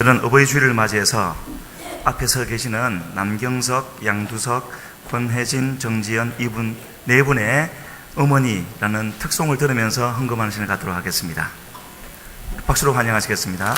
그런 어버이 주일을 맞이해서 앞에 서 계시는 남경석, 양두석, 권혜진, 정지연 이분 네 분의 어머니라는 특송을 들으면서 헌금하는 시간을 갖도록 하겠습니다. 박수로 환영하시겠습니다.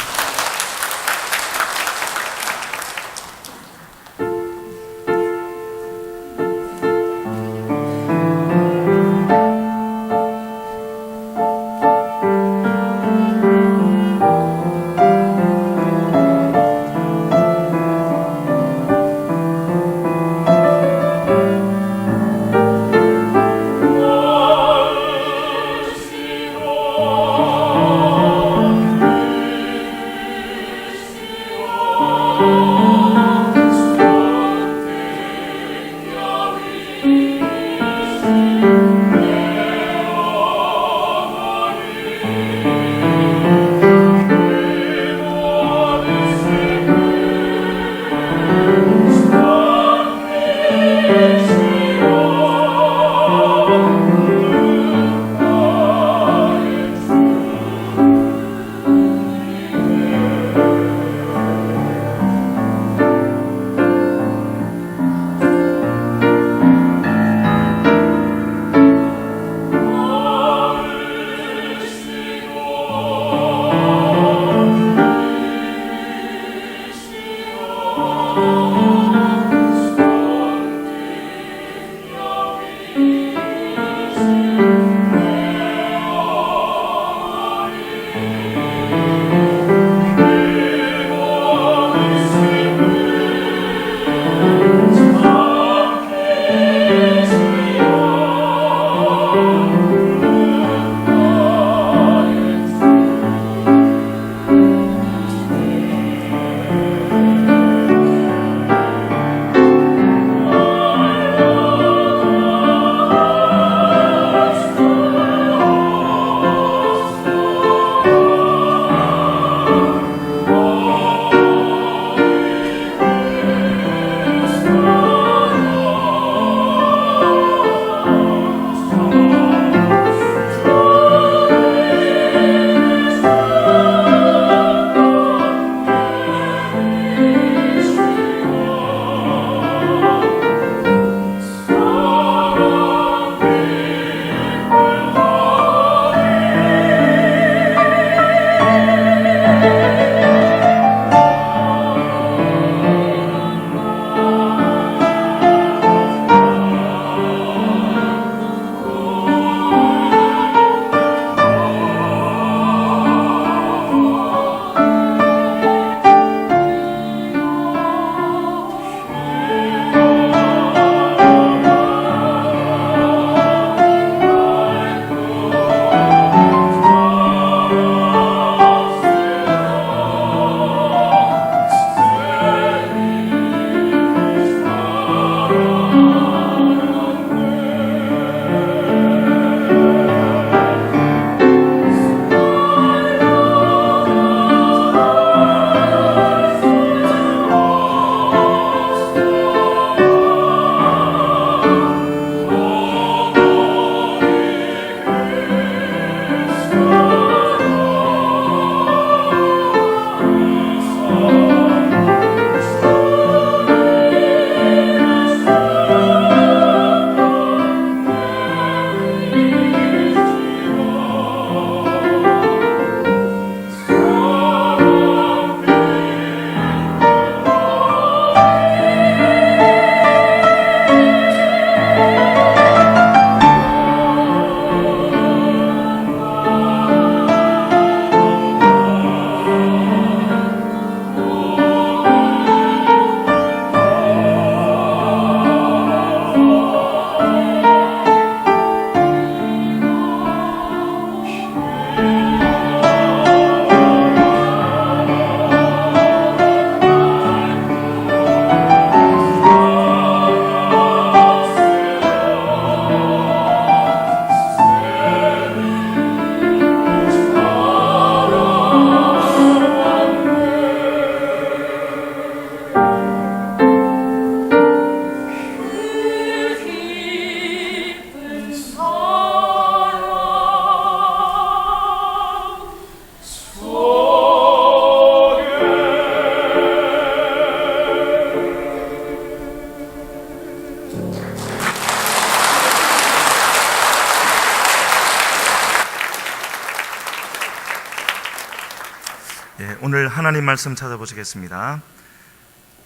하나님 말씀 찾아보시겠습니다.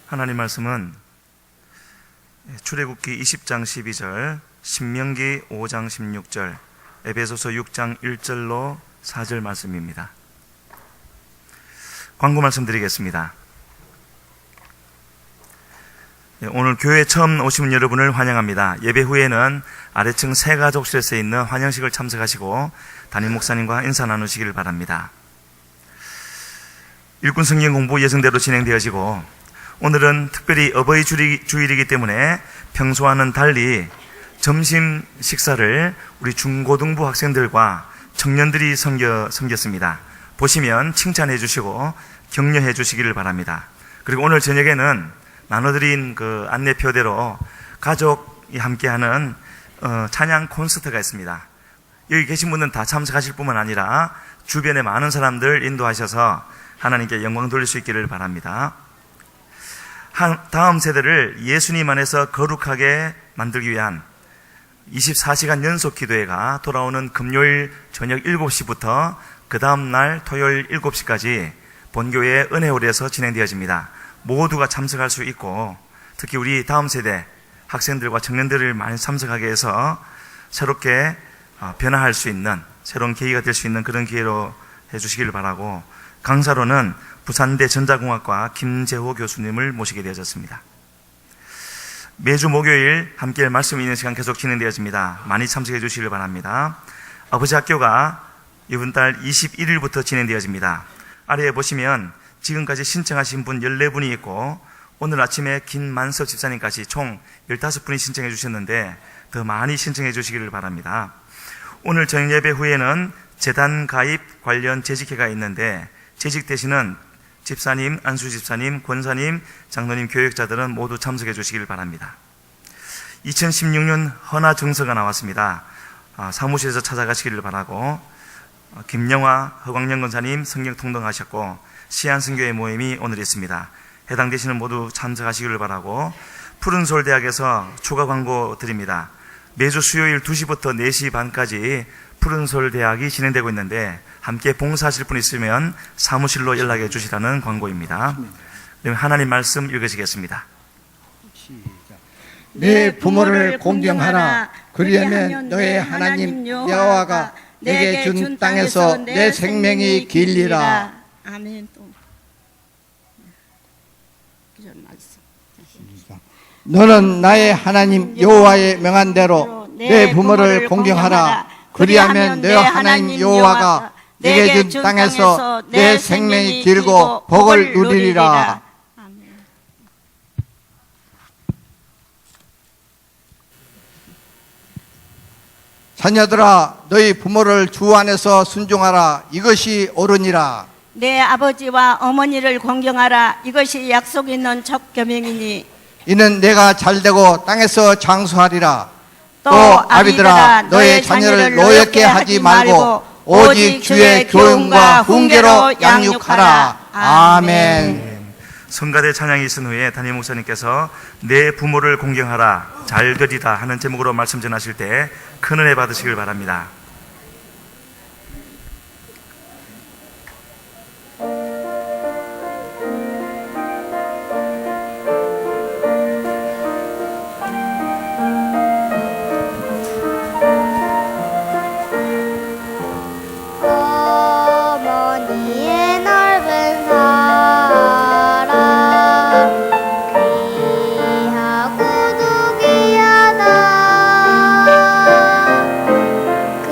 하나님 말씀은 출애굽기 20장 12절, 신명기 5장 16절, 에베소서 6장 1절로 4절 말씀입니다. 광고 말씀드리겠습니다. 오늘 교회 처음 오시는 여러분을 환영합니다. 예배 후에는 아래층 새가족실에서 있는 환영식을 참석하시고 담임 목사님과 인사 나누시기를 바랍니다. 일꾼 성경 공부 예정대로 진행되어지고, 오늘은 특별히 어버이 주일이기 때문에 평소와는 달리 점심 식사를 우리 중고등부 학생들과 청년들이 섬겼습니다. 보시면 칭찬해 주시고 격려해 주시기를 바랍니다. 그리고 오늘 저녁에는 나눠드린 그 안내표대로 가족이 함께하는 찬양 콘서트가 있습니다. 여기 계신 분들은 다 참석하실 뿐만 아니라 주변에 많은 사람들 인도하셔서 하나님께 영광 돌릴 수 있기를 바랍니다. 다음 세대를 예수님 안에서 거룩하게 만들기 위한 24시간 연속 기도회가 돌아오는 금요일 저녁 7시부터 그 다음날 토요일 7시까지 본교회 은혜홀에서 진행되어집니다. 모두가 참석할 수 있고, 특히 우리 다음 세대 학생들과 청년들을 많이 참석하게 해서 새롭게 변화할 수 있는, 새로운 계기가 될 수 있는 그런 기회로 해주시기를 바라고, 강사로는 부산대 전자공학과 김재호 교수님을 모시게 되어졌습니다. 매주 목요일 함께 말씀 있는 시간 계속 진행되어집니다. 많이 참석해 주시길 바랍니다. 아버지 학교가 이번 달 21일부터 진행되어집니다. 아래에 보시면 지금까지 신청하신 분 14분이 있고, 오늘 아침에 김만석 집사님까지 총 15분이 신청해 주셨는데 더 많이 신청해 주시기를 바랍니다. 오늘 저녁 예배 후에는 재단 가입 관련 재직회가 있는데, 재직되시는 집사님, 안수 집사님, 권사님, 장로님, 교역자들은 모두 참석해 주시길 바랍니다. 2016년 헌화 증서가 나왔습니다. 사무실에서 찾아가시기를 바라고, 김영화, 허광영 권사님 성경 통독하셨고, 시안선교회 모임이 오늘 있습니다. 해당되시는 모두 참석하시기를 바라고, 푸른솔대학에서 추가 광고 드립니다. 매주 수요일 2시부터 4시 반까지 푸른솔대학이 진행되고 있는데, 함께 봉사하실 분 있으면 사무실로 연락해 주시라는 광고입니다. 그럼 하나님 말씀 읽으시겠습니다. 내 부모를 공경하라. 그리하면 너의 하나님 여호와가 내게 준 땅에서 내 생명이 길리라. 아멘. 또 기존 말씀. 너는 나의 하나님 여호와의 명한 대로 내 부모를 공경하라. 그리하면 너의 하나님 여호와가 내게 준 땅에서 내 생명이 길고 복을 누리리라. 아멘. 자녀들아, 너희 부모를 주 안에서 순종하라. 이것이 옳으니라. 내 아버지와 어머니를 공경하라. 이것이 약속 있는 첫 계명이니, 이는 내가 잘되고 땅에서 장수하리라. 또 아비들아, 너의 자녀를 노엽게 하지 말고 오직 주의 교훈과 훈계로 양육하라. 아멘. 성가대 찬양이 있은 후에 담임 목사님께서 내 부모를 공경하라, 잘 되리다 하는 제목으로 말씀 전하실 때 큰 은혜 받으시길 바랍니다. 어머니의 넓은 사랑 귀하고도 귀하다. 그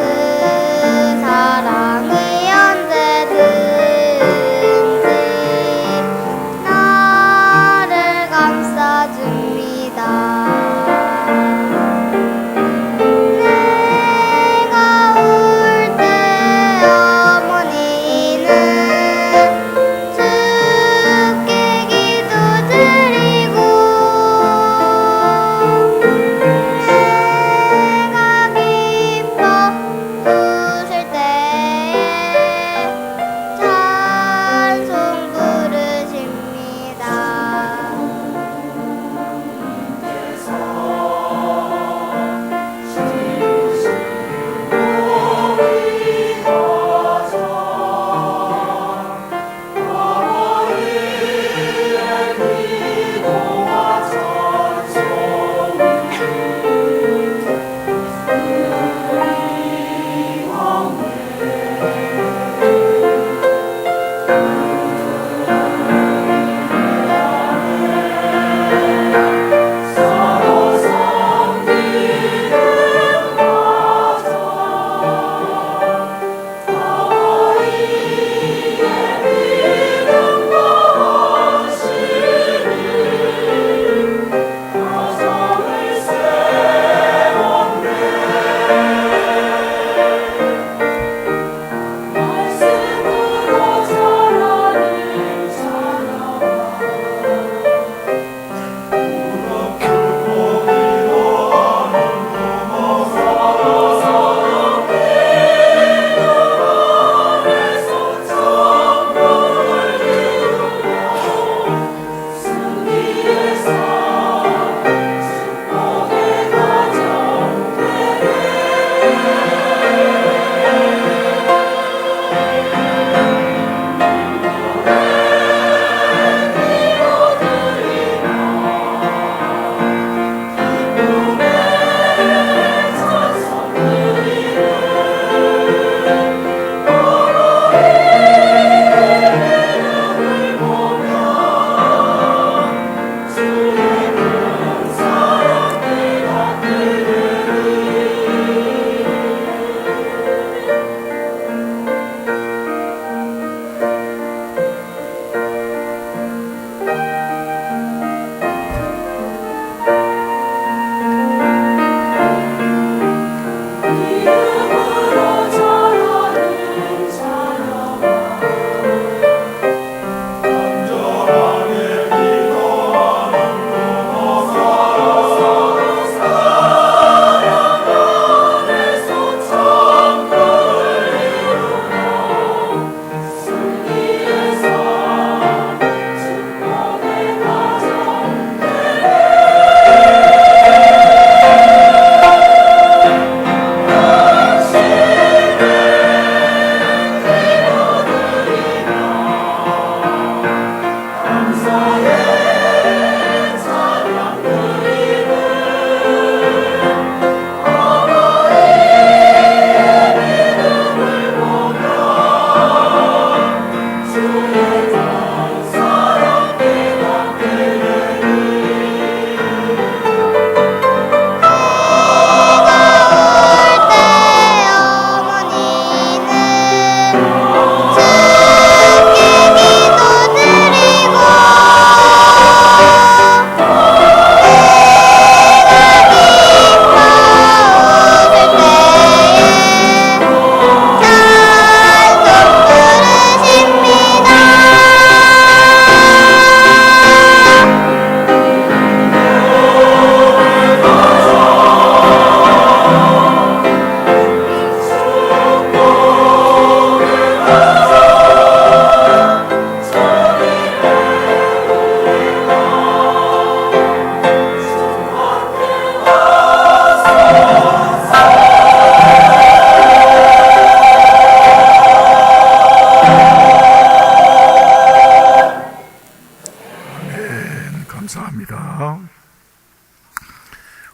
감사합니다.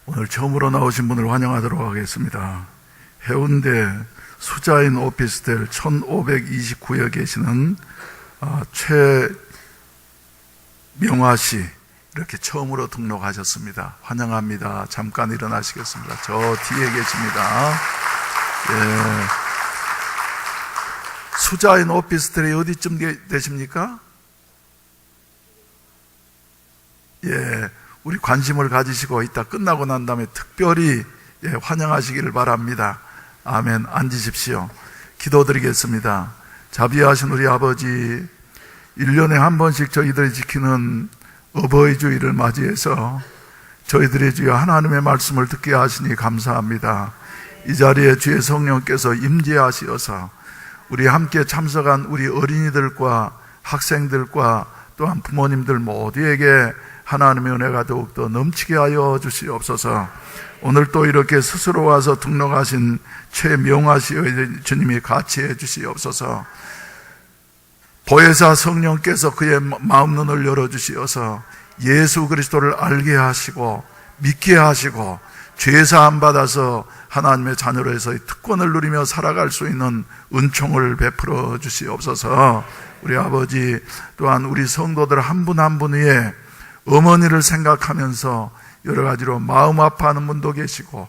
오늘 처음으로 나오신 분을 환영하도록 하겠습니다. 해운대 수자인 오피스텔 1529에 계시는 최명화 씨, 이렇게 처음으로 등록하셨습니다. 환영합니다. 잠깐 일어나시겠습니다. 저 뒤에 계십니다. 예. 수자인 오피스텔이 어디쯤 되십니까? 예, 우리 관심을 가지시고 이따 끝나고 난 다음에 특별히 환영하시기를 바랍니다. 아멘. 앉으십시오. 기도드리겠습니다. 자비하신 우리 아버지, 1년에 한 번씩 저희들이 지키는 어버이 주일을 맞이해서 저희들의 주여 하나님의 말씀을 듣게 하시니 감사합니다. 이 자리에 주의 성령께서 임재하시어서 우리 함께 참석한 우리 어린이들과 학생들과 또한 부모님들 모두에게 하나님의 은혜가 더욱더 넘치게 하여 주시옵소서. 오늘 또 이렇게 스스로 와서 등록하신 최명화 씨의 주님이 같이 해 주시옵소서. 보혜사 성령께서 그의 마음 눈을 열어주시어서 예수 그리스도를 알게 하시고 믿게 하시고 죄사함 받아서 하나님의 자녀로서의 특권을 누리며 살아갈 수 있는 은총을 베풀어 주시옵소서. 우리 아버지, 또한 우리 성도들 한 분 한 분 위에 어머니를 생각하면서 여러 가지로 마음 아파하는 분도 계시고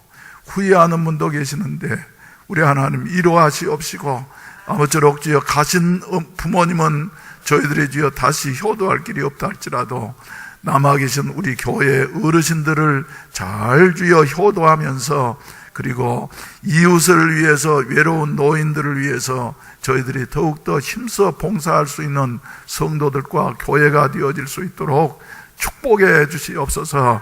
후회하는 분도 계시는데 우리 하나님 위로하시옵시고, 아무쪼록 주여 가신 부모님은 저희들의 주여 다시 효도할 길이 없다 할지라도 남아 계신 우리 교회 어르신들을 잘 주여 효도하면서, 그리고 이웃을 위해서, 외로운 노인들을 위해서 저희들이 더욱더 힘써 봉사할 수 있는 성도들과 교회가 되어질 수 있도록 축복해 주시옵소서.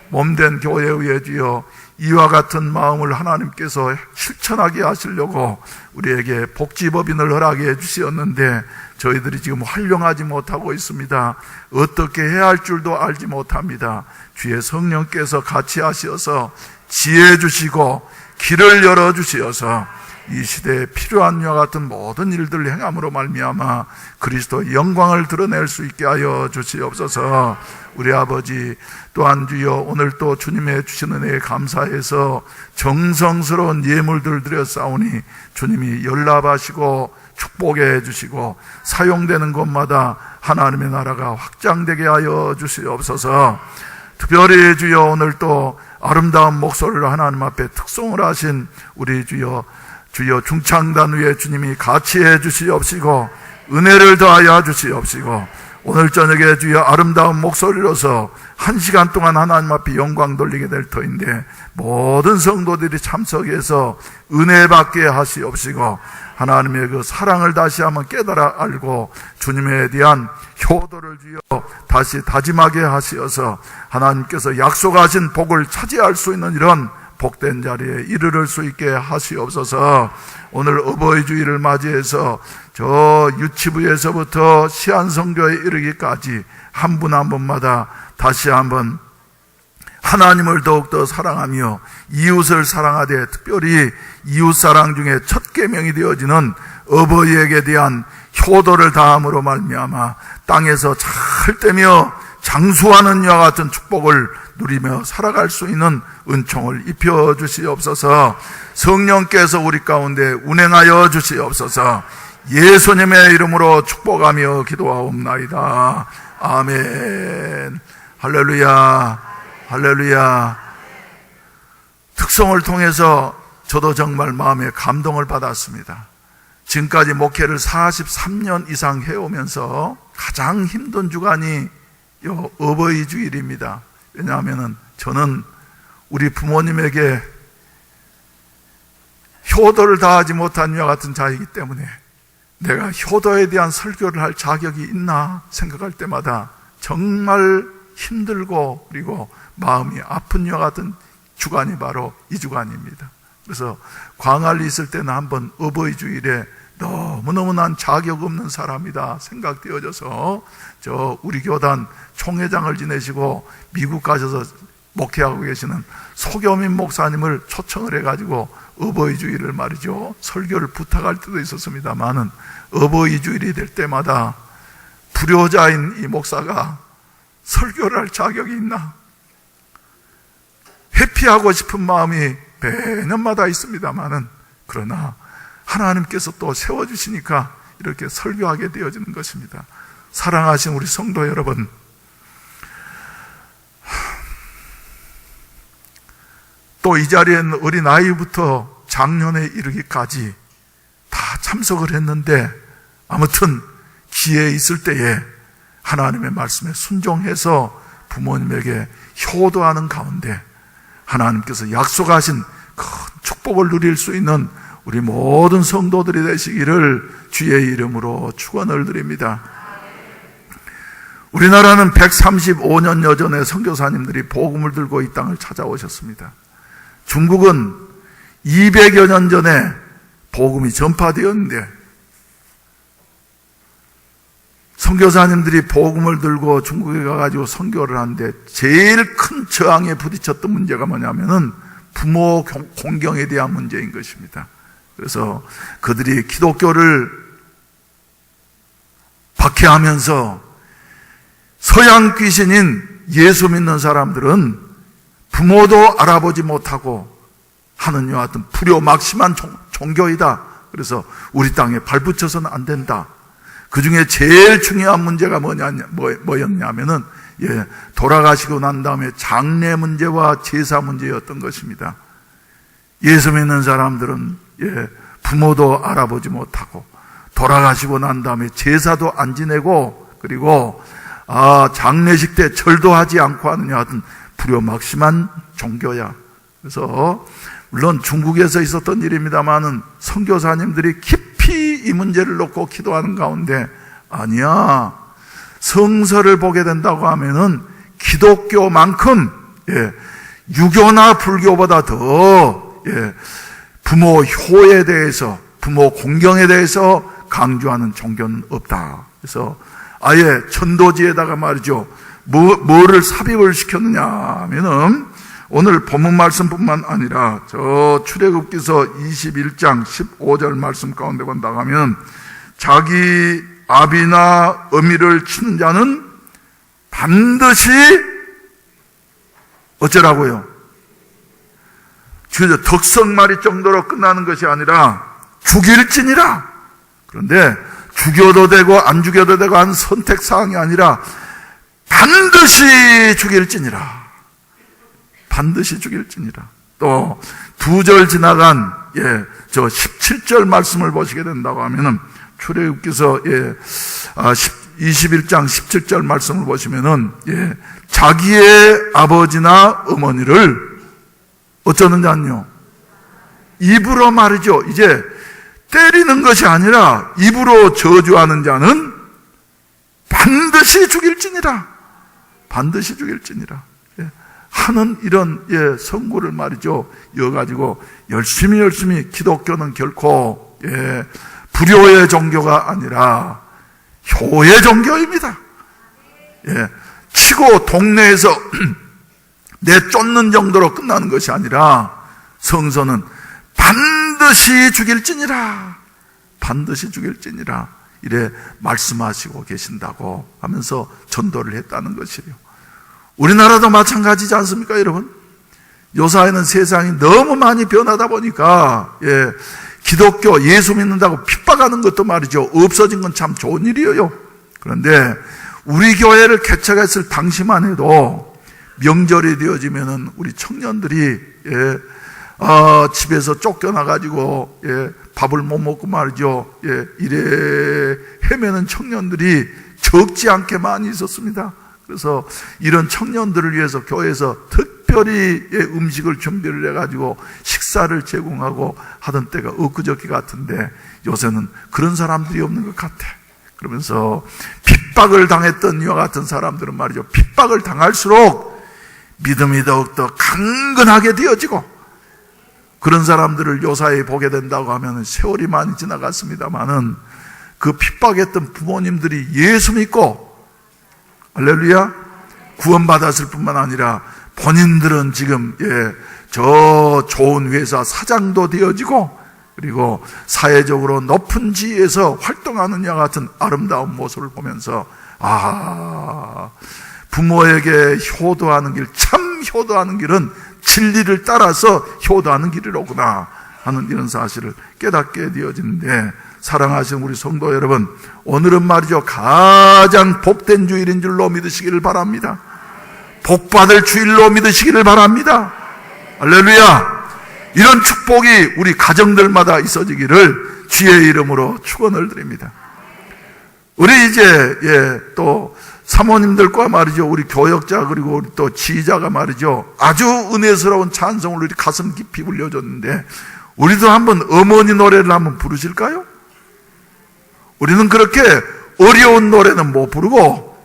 몸된 교회 위에 주여 이와 같은 마음을 하나님께서 실천하게 하시려고 우리에게 복지법인을 허락해 주시었는데 저희들이 지금 활용하지 못하고 있습니다. 어떻게 해야 할 줄도 알지 못합니다. 주의 성령께서 같이 하시어서 지혜 주시고 길을 열어주시어서 이 시대에 필요한 이와 같은 모든 일들을 행함으로 말미암아 그리스도의 영광을 드러낼 수 있게 하여 주시옵소서. 우리 아버지, 또한 주여 오늘 또 주님의 주시는 은혜에 감사해서 정성스러운 예물들 드렸사오니 주님이 연락하시고 축복해 주시고 사용되는 곳마다 하나님의 나라가 확장되게 하여 주시옵소서. 특별히 주여 오늘 또 아름다운 목소리로 하나님 앞에 특송을 하신 우리 주여 중창단 위에 주님이 같이 해 주시옵시고 은혜를 더하여 주시옵시고, 오늘 저녁에 주여 아름다운 목소리로서 1시간 동안 하나님 앞에 영광 돌리게 될 터인데 모든 성도들이 참석해서 은혜 받게 하시옵시고 하나님의 그 사랑을 다시 한번 깨달아 알고 주님에 대한 효도를 주여 다시 다짐하게 하시어서 하나님께서 약속하신 복을 차지할 수 있는 이런 복된 자리에 이르를 수 있게 하시옵소서. 오늘 어버이 주일을 맞이해서 저 유치부에서부터 시안성교에 이르기까지 한 분 한 분마다 다시 한번 하나님을 더욱더 사랑하며 이웃을 사랑하되 특별히 이웃사랑 중에 첫 계명이 되어지는 어버이에게 대한 효도를 다함으로 말미암아 땅에서 잘 되며 장수하는 이와 같은 축복을 누리며 살아갈 수 있는 은총을 입혀 주시옵소서. 성령께서 우리 가운데 운행하여 주시옵소서. 예수님의 이름으로 축복하며 기도하옵나이다. 아멘. 할렐루야, 할렐루야. 특성을 통해서 저도 정말 마음에 감동을 받았습니다. 지금까지 목회를 43년 이상 해오면서 가장 힘든 주간이 요 어버이 주일입니다. 왜냐하면 저는 우리 부모님에게 효도를 다하지 못한 이와 같은 자이기 때문에 내가 효도에 대한 설교를 할 자격이 있나 생각할 때마다 정말 힘들고 그리고 마음이 아픈 이와 같은 주간이 바로 이 주간입니다. 그래서 광안리 있을 때는 한번 어버이 주일에 너무너무 난 자격 없는 사람이다 생각되어져서 저 우리 교단 총회장을 지내시고 미국 가셔서 목회하고 계시는 소겸인 목사님을 초청을 해가지고 어버이 주일을 말이죠 설교를 부탁할 때도 있었습니다만은 어버이 주일이 될 때마다 불효자인 이 목사가 설교를 할 자격이 있나? 회피하고 싶은 마음이 매년마다 있습니다만은, 그러나 하나님께서 또 세워주시니까 이렇게 설교하게 되어지는 것입니다. 사랑하신 우리 성도 여러분, 또 이 자리에는 어린 아이부터 장년에 이르기까지 다 참석을 했는데, 아무튼 기회 있을 때에 하나님의 말씀에 순종해서 부모님에게 효도하는 가운데 하나님께서 약속하신 큰 축복을 누릴 수 있는 우리 모든 성도들이 되시기를 주의 이름으로 축원을 드립니다. 우리나라는 135년여 전에 선교사님들이 복음을 들고 이 땅을 찾아오셨습니다. 중국은 200여 년 전에 복음이 전파되었는데, 선교사님들이 복음을 들고 중국에 가가지고 선교를 하는데 제일 큰 저항에 부딪혔던 문제가 뭐냐면은 부모 공경에 대한 문제인 것입니다. 그래서 그들이 기독교를 박해하면서 서양 귀신인 예수 믿는 사람들은 부모도 알아보지 못하고 하는 이와 같은 불효막심한 종교이다. 그래서 우리 땅에 발붙여서는 안 된다. 그 중에 제일 중요한 문제가 뭐였냐면은, 돌아가시고 난 다음에 장례 문제와 제사 문제였던 것입니다. 예수 믿는 사람들은, 부모도 알아보지 못하고, 돌아가시고 난 다음에 제사도 안 지내고, 그리고, 장례식 때 절도 하지 않고 하느냐 하여튼 불효막심한 종교야. 그래서, 물론 중국에서 있었던 일입니다만은 선교사님들이 깊이 이 문제를 놓고 기도하는 가운데, 아니야, 성서를 보게 된다고 하면은 기독교만큼 유교나 불교보다 더 부모 효에 대해서, 부모 공경에 대해서 강조하는 종교는 없다. 그래서 아예 전도지에다가 말이죠, 뭐를 삽입을 시켰느냐 하면은, 오늘 본문 말씀뿐만 아니라 저 출애굽기서 21장 15절 말씀 가운데 본다고 하면, 자기 아비나 어미를 치는 자는 반드시 어쩌라고요? 덕성말이 정도로 끝나는 것이 아니라 죽일지니라. 그런데 죽여도 되고 안 죽여도 되고 하는 선택사항이 아니라 반드시 죽일지니라. 반드시 죽일지니라. 또 두 절 지나간 저 17절 말씀을 보시게 된다고 하면은, 출애굽기서 21장 17절 말씀을 보시면은, 자기의 아버지나 어머니를 어쩌는 자는요, 입으로 말이죠. 이제 때리는 것이 아니라 입으로 저주하는 자는 반드시 죽일지니라. 반드시 죽일지니라. 하는 이런 선고를 말이죠, 이어가지고 열심히 기독교는 결코 불효의 종교가 아니라 효의 종교입니다. 치고 동네에서 내쫓는 정도로 끝나는 것이 아니라 성서는 반드시 죽일지니라, 반드시 죽일지니라 이래 말씀하시고 계신다고 하면서 전도를 했다는 것이에요. 우리나라도 마찬가지지 않습니까, 여러분? 요사이는 세상이 너무 많이 변하다 보니까 기독교 예수 믿는다고 핍박하는 것도 말이죠, 없어진 건 참 좋은 일이에요. 그런데 우리 교회를 개척했을 당시만 해도 명절이 되어지면은 우리 청년들이 집에서 쫓겨나가지고 밥을 못 먹고 말이죠, 이래 헤매는 청년들이 적지 않게 많이 있었습니다. 그래서 이런 청년들을 위해서 교회에서 특별히 음식을 준비를 해가지고 식사를 제공하고 하던 때가 엊그저께 같은데, 요새는 그런 사람들이 없는 것 같아. 그러면서 핍박을 당했던 이와 같은 사람들은 말이죠, 핍박을 당할수록 믿음이 더욱더 강건하게 되어지고, 그런 사람들을 요사이 보게 된다고 하면 세월이 많이 지나갔습니다만은 그 핍박했던 부모님들이 예수 믿고 할렐루야 구원받았을 뿐만 아니라 본인들은 지금 저 좋은 회사 사장도 되어지고, 그리고 사회적으로 높은 지위에서 활동하는 이와 같은 아름다운 모습을 보면서 부모에게 효도하는 길, 참 효도하는 길은 진리를 따라서 효도하는 길이로구나 하는 이런 사실을 깨닫게 되어지는데, 사랑하시는 우리 성도 여러분, 오늘은 말이죠, 가장 복된 주일인 줄로 믿으시기를 바랍니다. 복받을 주일로 믿으시기를 바랍니다. 할렐루야. 이런 축복이 우리 가정들마다 있어지기를 주의 이름으로 축원을 드립니다. 우리 이제 또 사모님들과 말이죠, 우리 교역자 그리고 우리 또 지휘자가 말이죠, 아주 은혜스러운 찬송을 우리 가슴 깊이 불려줬는데, 우리도 한번 어머니 노래를 한번 부르실까요? 우리는 그렇게 어려운 노래는 못 부르고,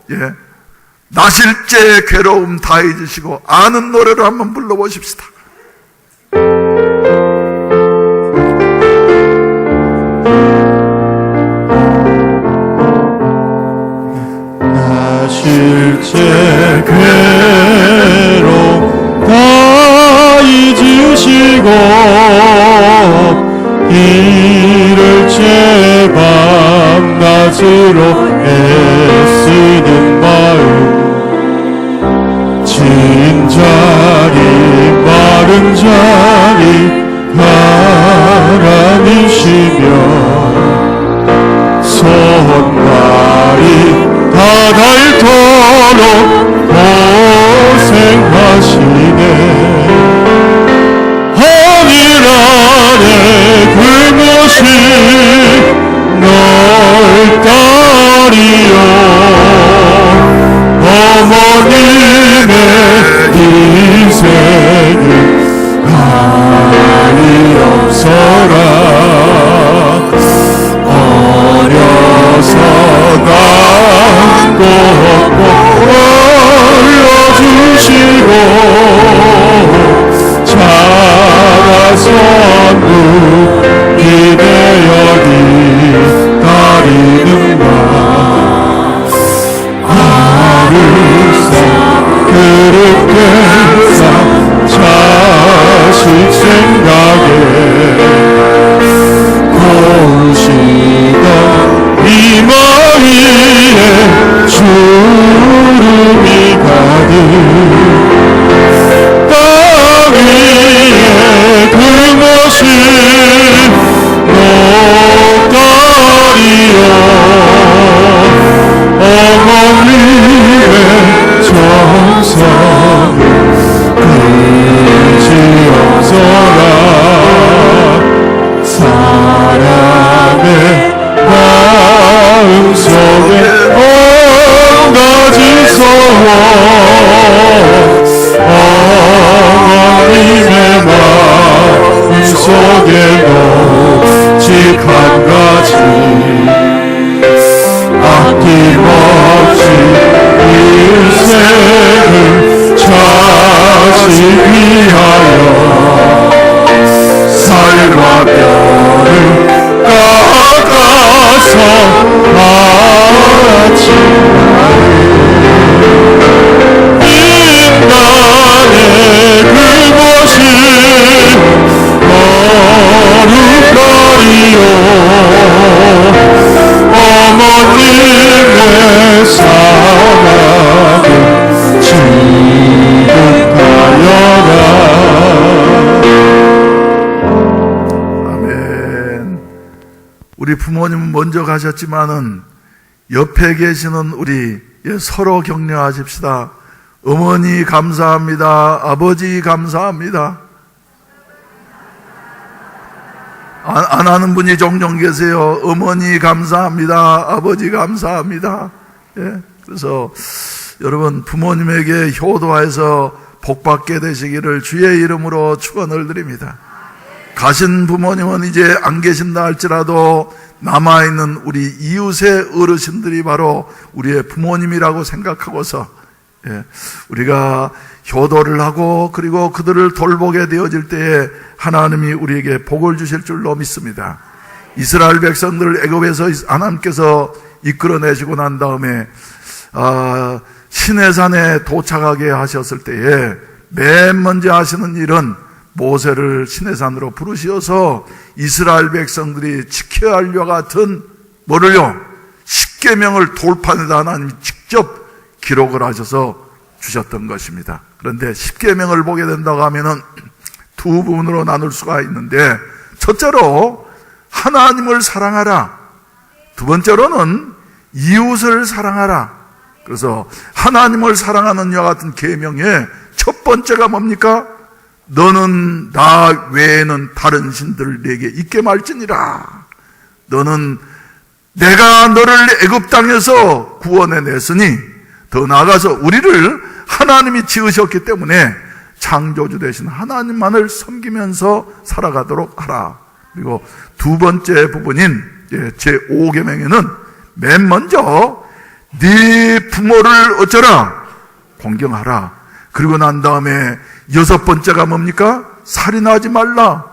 나실제 괴로움 다 잊으시고 아는 노래로 한번 불러보십시다. 나실제 괴로움 다 잊으시고 이를 제 밤낮으로 애쓰는 마음, 진 자리 마른 자리 하나님이시며 손발이 다 닳도록 고생하시네. 하늘 아래 그 모습 널 따리요. 어머님의 인생을 가리 없어라. 어려서 낳고 올려주시고 자라서 기대어니 따리는가. 아르사 그릇된 자식 생각에 고시던 이마 위에 주름이 가득, 땅 위에 그 모습 녹다리요. 어머님의 정성을 그지없어라. 사랑의 마음속에 온가지 소원, 어머님의 마음속에도 직 한 가지 아낌없이 일생을 자식 위하여 살과 뼈를 깎아서 바치 인간의 그 모습 거룩하리요. 어머님의 사랑을 지극하여라. 우리 부모님은 먼저 가셨지만은 옆에 계시는 우리 서로 격려하십시다. 어머니 감사합니다. 아버지 감사합니다. 안 하는 분이 종종 계세요. 어머니 감사합니다. 아버지 감사합니다. 그래서 여러분 부모님에게 효도해서 복받게 되시기를 주의 이름으로 축원을 드립니다. 가신 부모님은 이제 안 계신다 할지라도 남아있는 우리 이웃의 어르신들이 바로 우리의 부모님이라고 생각하고서 우리가 효도를 하고 그리고 그들을 돌보게 되어질 때에 하나님이 우리에게 복을 주실 줄로 믿습니다. 이스라엘 백성들을 애굽에서 하나님께서 이끌어내시고 난 다음에 시내산에 도착하게 하셨을 때에 맨 먼저 하시는 일은 모세를 시내산으로 부르시어서 이스라엘 백성들이 지켜야 할 것 같은 뭐를요? 십계명을 돌판에다 하나님이 직접 기록을 하셔서 주셨던 것입니다. 그런데 십계명을 보게 된다고 하면은 두 부분으로 나눌 수가 있는데, 첫째로 하나님을 사랑하라, 두 번째로는 이웃을 사랑하라. 그래서 하나님을 사랑하는 이와 같은 계명의 첫 번째가 뭡니까? 너는 나 외에는 다른 신들을 내게 있게 말지니라. 너는 내가 너를 애굽 땅에서 구원해 냈으니, 더 나아가서 우리를 하나님이 지으셨기 때문에 창조주 되신 하나님만을 섬기면서 살아가도록 하라. 그리고 두 번째 부분인 제5계명에는 맨 먼저 네 부모를 어쩌라? 공경하라. 그리고 난 다음에 여섯 번째가 뭡니까? 살인하지 말라.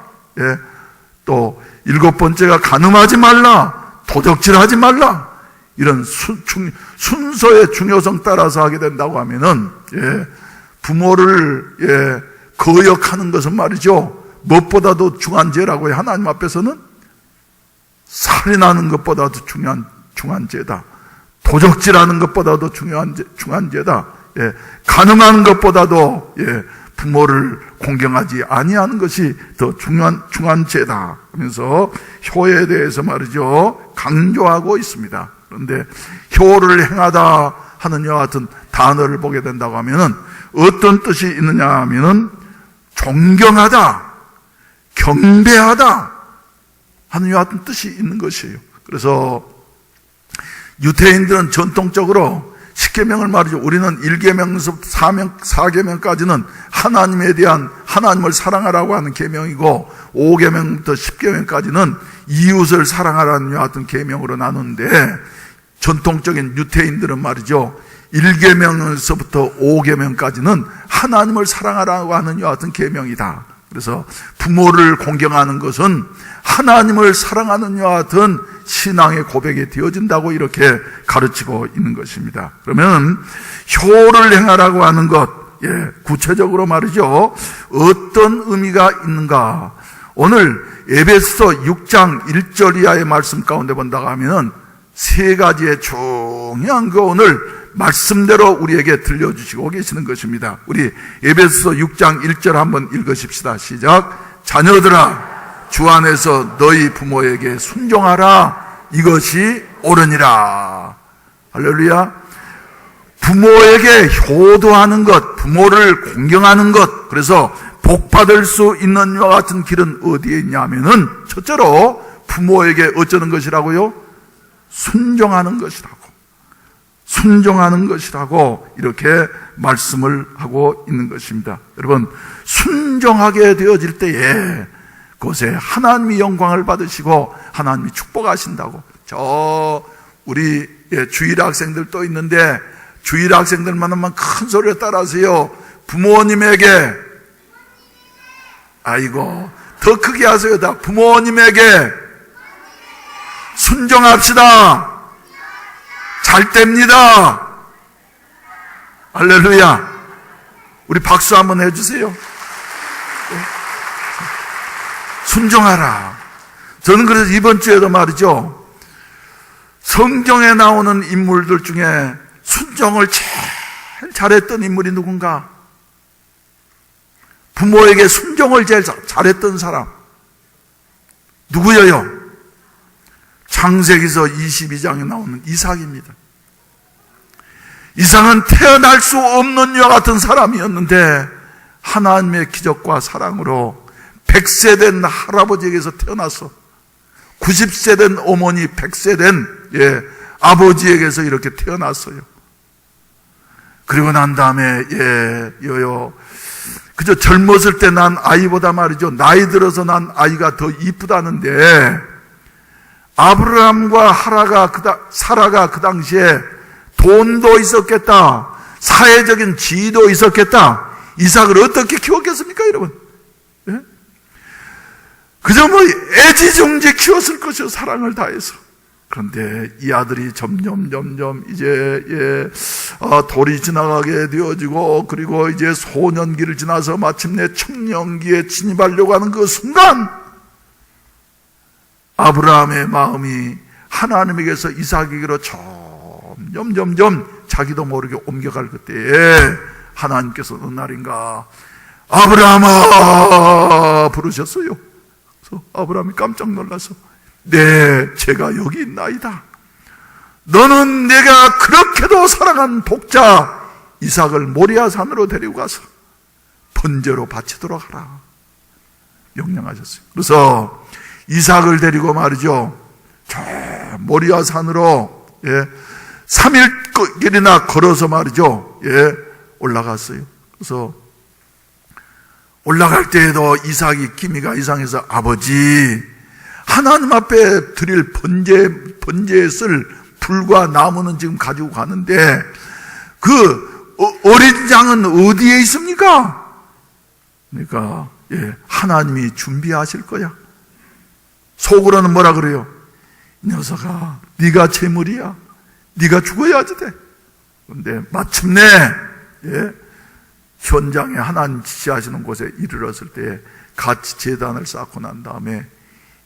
또 일곱 번째가 간음하지 말라. 도적질하지 말라. 이런 순서의 중요성 따라서 하게 된다고 하면은, 부모를 거역하는 것은 말이죠, 무엇보다도 중한 죄라고 해요. 하나님 앞에서는 살인하는 것보다도 중한 죄다. 도적질하는 것보다도 중한 죄다. 간음하는 것보다도 부모를 공경하지 아니하는 것이 더 중한 죄다 하면서 효에 대해서 말이죠, 강조하고 있습니다. 그런데 효를 행하다 하는 이와 같은 단어를 보게 된다고 하면은 어떤 뜻이 있느냐 하면은 존경하다, 경배하다 하는 이와 같은 뜻이 있는 것이에요. 그래서 유대인들은 전통적으로 10계명을 말이죠, 우리는 1계명에서 4계명까지는 하나님에 대한, 하나님을 사랑하라고 하는 계명이고, 5계명부터 10계명까지는 이웃을 사랑하라는 이와 같은 계명으로 나누는데, 전통적인 유대인들은 말이죠, 1계명에서부터 5계명까지는 하나님을 사랑하라고 하는 이와 같은 계명이다. 그래서 부모를 공경하는 것은 하나님을 사랑하는 이와 같은 신앙의 고백이 되어진다고 이렇게 가르치고 있는 것입니다. 그러면 효를 행하라고 하는 것, 구체적으로 말이죠, 어떤 의미가 있는가? 오늘 에베소 6장 1절 이하의 말씀 가운데 본다고 하면 세 가지의 중요한 거 오늘 말씀대로 우리에게 들려주시고 계시는 것입니다. 우리 에베소 6장 1절 한번 읽으십시다. 시작. 자녀들아, 주 안에서 너희 부모에게 순종하라. 이것이 옳으니라. 할렐루야. 부모에게 효도하는 것, 부모를 공경하는 것, 그래서 복받을 수 있는 이와 같은 길은 어디에 있냐면은, 첫째로 부모에게 어쩌는 것이라고요? 순종하는 것이라고. 순종하는 것이라고 이렇게 말씀을 하고 있는 것입니다. 여러분, 순종하게 되어질 때에 그것에 하나님이 영광을 받으시고 하나님이 축복하신다고. 우리 주일 학생들 또 있는데, 주일 학생들만 하면 큰 소리를 따라하세요. 부모님에게, 아이고 더 크게 하세요. 다 부모님에게 순종합시다. 잘 됩니다. 할렐루야. 우리 박수 한번 해주세요. 순종하라. 저는 그래서 이번 주에도 말이죠, 성경에 나오는 인물들 중에 순종을 제일 잘했던 인물이 누군가? 부모에게 순종을 제일 잘했던 사람 누구예요? 창세기서 22장에 나오는 이삭입니다. 이삭은 태어날 수 없는 이와 같은 사람이었는데 하나님의 기적과 사랑으로 100세 된 할아버지에게서 태어나서 90세 된 어머니, 100세 된 아버지에게서 이렇게 태어났어요. 그리고 난 다음에 그저 젊었을 때 난 아이보다 말이죠, 나이 들어서 난 아이가 더 이쁘다는데, 아브라함과 사라가 그 당시에 돈도 있었겠다, 사회적인 지위도 있었겠다. 이삭을 어떻게 키웠겠습니까, 여러분? 예? 그저 애지중지 키웠을 것이요, 사랑을 다해서. 그런데 이 아들이 점점 이제 돌이 지나가게 되어지고, 그리고 이제 소년기를 지나서 마침내 청년기에 진입하려고 하는 그 순간, 아브라함의 마음이 하나님에게서 이삭에게로 점점 자기도 모르게 옮겨갈 그때에 하나님께서 어느 날인가 아브라함아 부르셨어요. 그래서 아브라함이 깜짝 놀라서 네, 제가 여기 있나이다. 너는 내가 그렇게도 사랑한 독자 이삭을 모리아 산으로 데리고 가서 번제로 바치도록 하라 명령하셨어요. 그래서 이삭을 데리고 말이죠, 저 모리아 산으로 3일 길이나 걸어서 말이죠, 올라갔어요. 그래서 올라갈 때에도 이삭이 기미가 이상해서 아버지, 하나님 앞에 드릴 번제에 쓸 불과 나무는 지금 가지고 가는데 그 어린 양은 어디에 있습니까? 그러니까 하나님이 준비하실 거야. 속으로는 뭐라 그래요? 이 녀석아, 네가 제물이야. 네가 죽어야지 돼. 그런데 마침내 현장에 하나님 지시하시는 곳에 이르렀을 때 같이 제단을 쌓고 난 다음에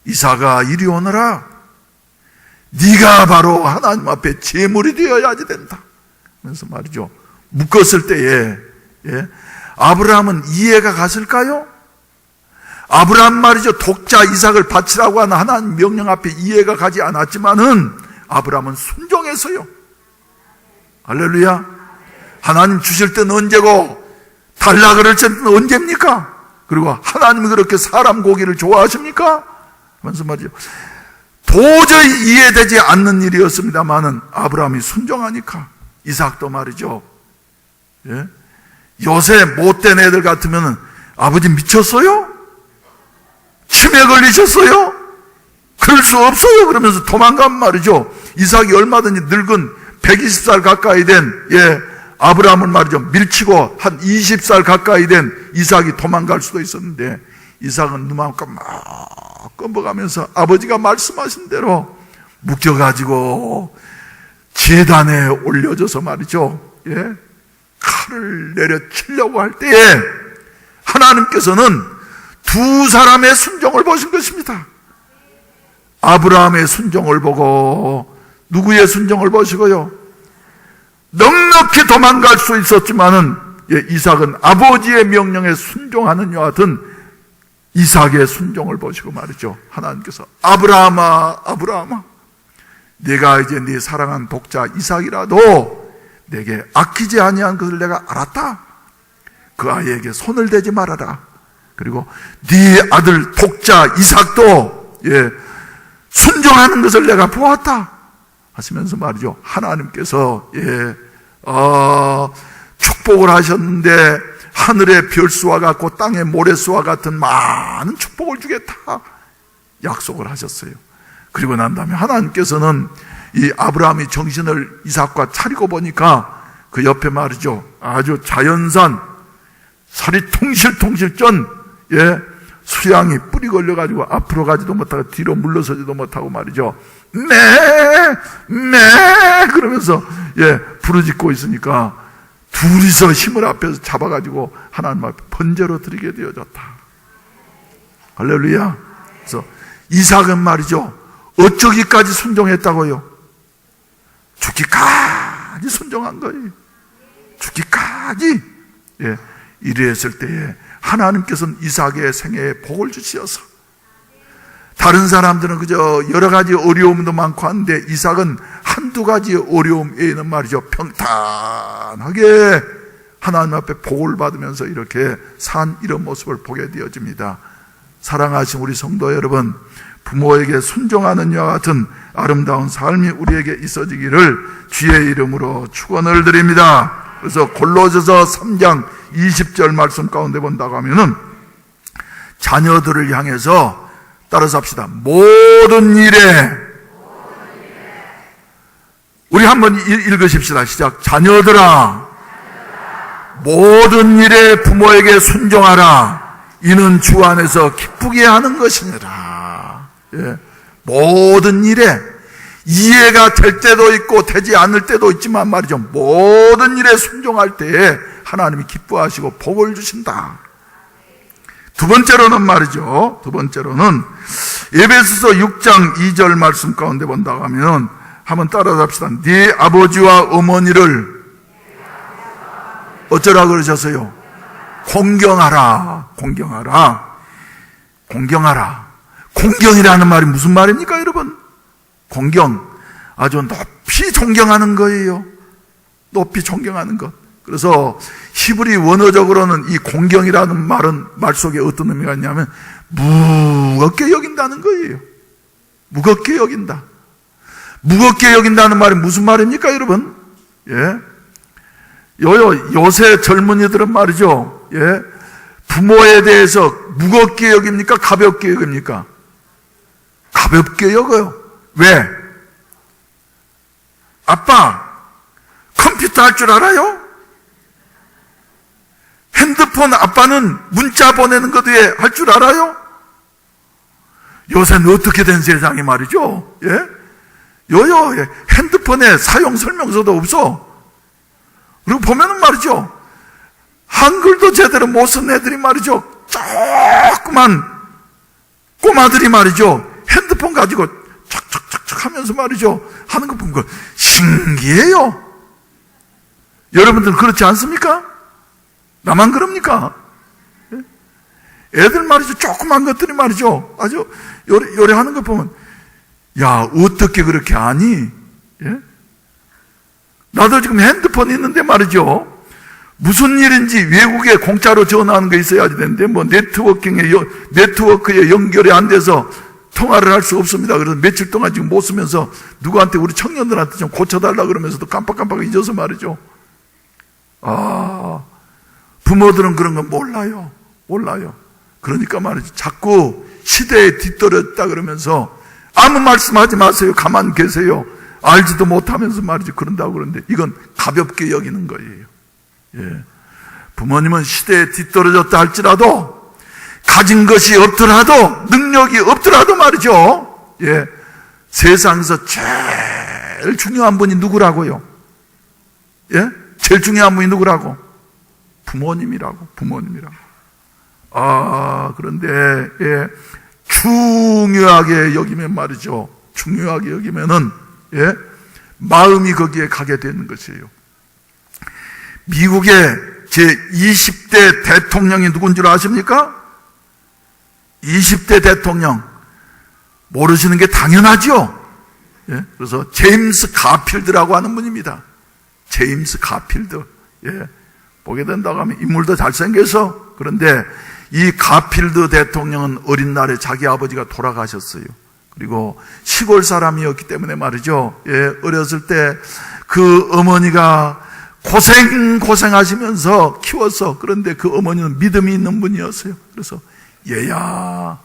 이삭아 이리 오너라. 네가 바로 하나님 앞에 제물이 되어야지 된다. 그래서 말이죠, 묶었을 때에 아브라함은 이해가 갔을까요? 아브라함 말이죠, 독자 이삭을 바치라고 하는 하나님 명령 앞에 이해가 가지 않았지만은 아브라함은 순종했어요. 할렐루야. 하나님 주실 때는 언제고 달라 그럴 때는 언제입니까? 그리고 하나님이 그렇게 사람 고기를 좋아하십니까? 하면서 말이죠, 도저히 이해되지 않는 일이었습니다만은 아브라함이 순종하니까 이삭도 말이죠, 요새 못된 애들 같으면 아버지 미쳤어요? 치매 걸리셨어요? 그럴 수 없어요. 그러면서 도망가면 말이죠, 이삭이 얼마든지 늙은 120살 가까이 된 아브라함을 말이죠, 밀치고 한 20살 가까이 된 이삭이 도망갈 수도 있었는데 이삭은 눈만큼 막 검어가면서 아버지가 말씀하신 대로 묶여가지고 제단에 올려져서 말이죠, 칼을 내려치려고 할 때에 하나님께서는 두 사람의 순종을 보신 것입니다. 아브라함의 순종을 보고 누구의 순종을 보시고요, 넉넉히 도망갈 수 있었지만은 이삭은 아버지의 명령에 순종하는 여와 같은 이삭의 순종을 보시고 말이죠, 하나님께서 아브라함아 아브라함아, 내가 이제 네 사랑한 독자 이삭이라도 내게 아끼지 아니한 것을 내가 알았다. 그 아이에게 손을 대지 말아라. 그리고 네 아들 독자 이삭도 순종하는 것을 내가 보았다 하시면서 말이죠, 하나님께서 축복을 하셨는데 하늘의 별수와 같고 땅의 모래수와 같은 많은 축복을 주겠다 약속을 하셨어요. 그리고 난 다음에 하나님께서는 이 아브라함이 정신을 이삭과 차리고 보니까 그 옆에 말이죠, 아주 자연산 살이 통실통실 쩐 수양이 뿌리 걸려가지고 앞으로 가지도 못하고 뒤로 물러서지도 못하고 말이죠, 그러면서 부르짖고 있으니까 둘이서 힘을 앞에서 잡아가지고 하나님 앞에 번제로 드리게 되어졌다. 할렐루야. 그래서 이삭은 말이죠, 어쩌기까지 순종했다고요? 죽기까지 순종한 거예요. 죽기까지. 이랬을 때에 하나님께서는 이삭의 생애에 복을 주시어서, 다른 사람들은 그저 여러 가지 어려움도 많고 한데 이삭은 한두 가지 어려움 외에는 말이죠, 평탄하게 하나님 앞에 복을 받으면서 이렇게 산 이런 모습을 보게 되어집니다. 사랑하신 우리 성도 여러분, 부모에게 순종하는 이와 같은 아름다운 삶이 우리에게 있어지기를 주의 이름으로 축원을 드립니다. 그래서 골로새서 3장 20절 말씀 가운데 본다고 하면은 자녀들을 향해서 따라서 합시다. 모든 일에, 우리 한번 읽으십시다. 시작. 자녀들아, 모든 일에 부모에게 순종하라. 이는 주 안에서 기쁘게 하는 것이니라. 모든 일에 이해가 될 때도 있고 되지 않을 때도 있지만 말이죠, 모든 일에 순종할 때에 하나님이 기뻐하시고 복을 주신다. 두 번째로는 말이죠, 두 번째로는 에베소서 6장 2절 말씀 가운데 본다고 하면 한번 따라합시다. 네 아버지와 어머니를 어쩌라 그러셨어요? 공경하라. 공경하라. 공경하라. 공경이라는 말이 무슨 말입니까, 여러분? 공경. 아주 높이 존경하는 거예요. 높이 존경하는 것. 그래서 히브리 원어적으로는 이 공경이라는 말 속에 어떤 의미가 있냐면 무겁게 여긴다는 거예요. 무겁게 여긴다. 무겁게 여긴다는 말이 무슨 말입니까, 여러분? 예. 요새 젊은이들은 말이죠. 예. 부모에 대해서 무겁게 여깁니까? 가볍게 여깁니까? 가볍게 여겨요. 왜? 아빠, 컴퓨터 할 줄 알아요? 핸드폰 아빠는 문자 보내는 것도 할 줄 알아요? 요새는 어떻게 된 세상이 말이죠? 예? 핸드폰에 사용 설명서도 없어. 그리고 보면은 말이죠. 한글도 제대로 못 쓴 애들이 말이죠. 조그만 꼬마들이 말이죠. 핸드폰 가지고 착착착착 하면서 말이죠. 하는 거 보면 신기해요. 여러분들 그렇지 않습니까? 나만 그럽니까? 애들 말이죠. 조그만 것들이 말이죠. 아주 요래 하는 거 보면 야, 어떻게 그렇게 아니? 예? 나도 지금 핸드폰 있는데 말이죠. 무슨 일인지 외국에 공짜로 전화하는 거 있어야지 되는데 뭐 네트워크에 연결이 안 돼서 통화를 할 수 없습니다. 그래서 며칠 동안 지금 못 쓰면서 누구한테 우리 청년들한테 좀 고쳐달라 그러면서도 깜빡깜빡 잊어서 말이죠. 아, 부모들은 그런 거 몰라요. 몰라요. 그러니까 말이죠. 자꾸 시대에 뒤떨어졌다 그러면서 아무 말씀하지 마세요. 가만 계세요. 알지도 못하면서 말이죠. 그런다고 그러는데 이건 가볍게 여기는 거예요. 예. 부모님은 시대에 뒤떨어졌다 할지라도 가진 것이 없더라도 능력이 없더라도 말이죠. 예. 세상에서 제일 중요한 분이 누구라고요? 예? 제일 중요한 분이 누구라고? 부모님이라고. 부모님이라고. 아, 그런데 예. 중요하게 여기면 말이죠. 중요하게 여기면은 예? 마음이 거기에 가게 되는 것이에요. 미국의 제20대 대통령이 누군 줄 아십니까? 20대 대통령. 모르시는 게 당연하죠? 예? 그래서 제임스 가필드라고 하는 분입니다. 제임스 가필드. 예? 보게 된다고 하면 인물도 잘생겨서. 그런데 이 가필드 대통령은 어린 날에 자기 아버지가 돌아가셨어요. 그리고 시골 사람이었기 때문에 말이죠. 예, 어렸을 때 그 어머니가 고생하시면서 키워서, 그런데 그 어머니는 믿음이 있는 분이었어요. 그래서 얘야,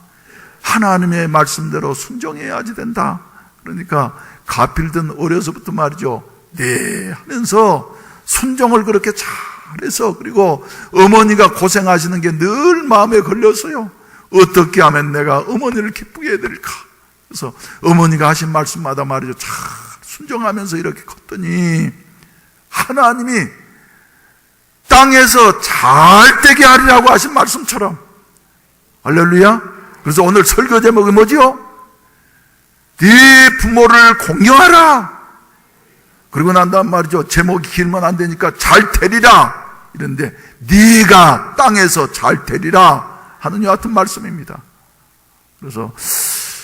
하나님의 말씀대로 순종해야지 된다. 그러니까 가필드는 어려서부터 말이죠. 네 하면서 순종을 그렇게 잘해서, 그리고 어머니가 고생하시는 게 늘 마음에 걸렸어요. 어떻게 하면 내가 어머니를 기쁘게 해드릴까? 그래서 어머니가 하신 말씀마다 말이죠. 잘 순종하면서 이렇게 컸더니 하나님이 땅에서 잘 되게 하리라고 하신 말씀처럼, 할렐루야. 그래서 오늘 설교 제목이 뭐지요? 네 부모를 공경하라. 그리고 난 다음 말이죠. 제목이 길면 안 되니까 잘 되리라. 이런데 네가 땅에서 잘 되리라 하는 여 같은 말씀입니다. 그래서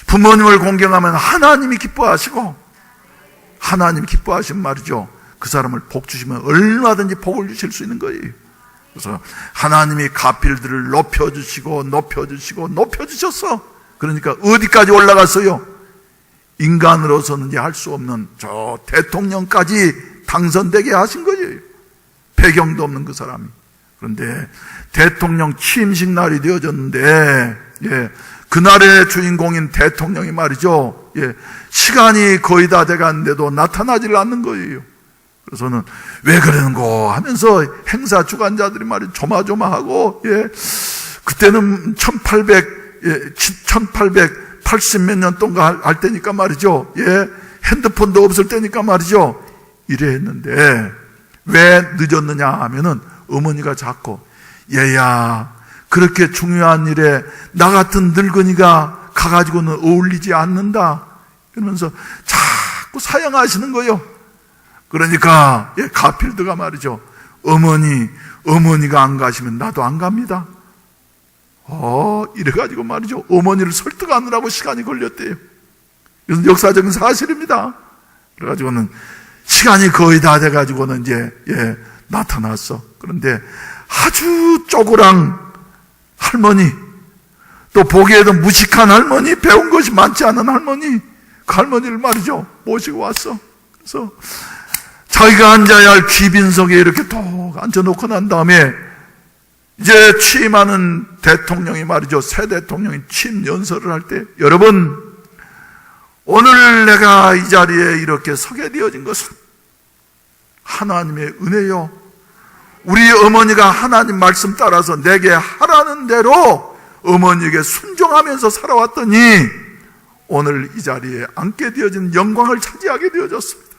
부모님을 공경하면 하나님이 기뻐하시고, 하나님이 기뻐하시면 말이죠. 그 사람을 복 주시면 얼마든지 복을 주실 수 있는 거예요. 그래서 하나님이 가필들을 높여주시고 높여주셨어. 그러니까 어디까지 올라갔어요? 인간으로서는 할 수 없는 저 대통령까지 당선되게 하신 거예요. 배경도 없는 그 사람이. 그런데 대통령 취임식 날이 되어졌는데, 예, 그날의 주인공인 대통령이 말이죠. 예, 시간이 거의 다 돼갔는데도 나타나질 않는 거예요. 그래서는 왜 그러는고 하면서 행사 주관자들이 말이죠. 조마조마하고, 예, 그때는 1880 몇 년 동안 할 때니까 말이죠. 예, 핸드폰도 없을 때니까 말이죠. 이래 했는데 왜 늦었느냐 하면은 어머니가 자꾸 얘야, 그렇게 중요한 일에 나 같은 늙은이가 가가지고는 어울리지 않는다 이러면서 자꾸 사용하시는 거예요. 그러니까 가필드가 말이죠. 어머니가 안 가시면 나도 안 갑니다. 이래가지고 말이죠. 어머니를 설득하느라고 시간이 걸렸대요. 이것은 역사적인 사실입니다. 그래가지고는 시간이 거의 다 돼가지고는 이제 나타났어. 그런데 아주 쪼그랑 할머니, 또 보기에도 무식한 할머니, 배운 것이 많지 않은 할머니, 그 할머니를 말이죠 모시고 왔어. 그래서 자기가 앉아야 할 귀빈석에 이렇게 톡 앉혀놓고 난 다음에 이제 취임하는 대통령이 말이죠, 새 대통령이 취임 연설을 할 때, 여러분, 오늘 내가 이 자리에 이렇게 서게 되어진 것은 하나님의 은혜요. 우리 어머니가 하나님 말씀 따라서 내게 하라는 대로 어머니에게 순종하면서 살아왔더니 오늘 이 자리에 앉게 되어진 영광을 차지하게 되어졌습니다.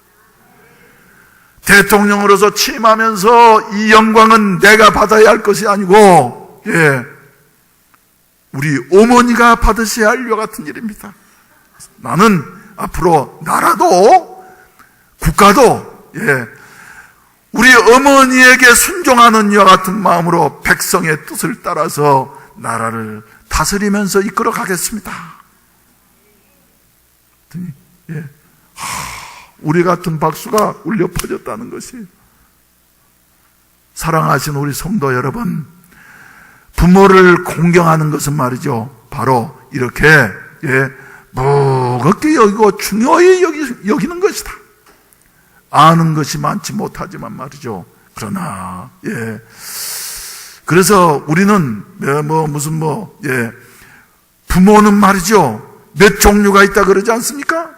대통령으로서 취임하면서 이 영광은 내가 받아야 할 것이 아니고 우리 어머니가 받으셔야 할 일 같은 일입니다. 나는 앞으로 나라도 국가도 우리 어머니에게 순종하는 이와 같은 마음으로 백성의 뜻을 따라서 나라를 다스리면서 이끌어 가겠습니다. 우리 같은 박수가 울려 퍼졌다는 것이, 사랑하신 우리 성도 여러분, 부모를 공경하는 것은 말이죠, 바로 이렇게 무겁게 여기고 중요히 여기는 것이다. 아는 것이 많지 못하지만 말이죠. 그러나 그래서 우리는 부모는 말이죠, 몇 종류가 있다 그러지 않습니까?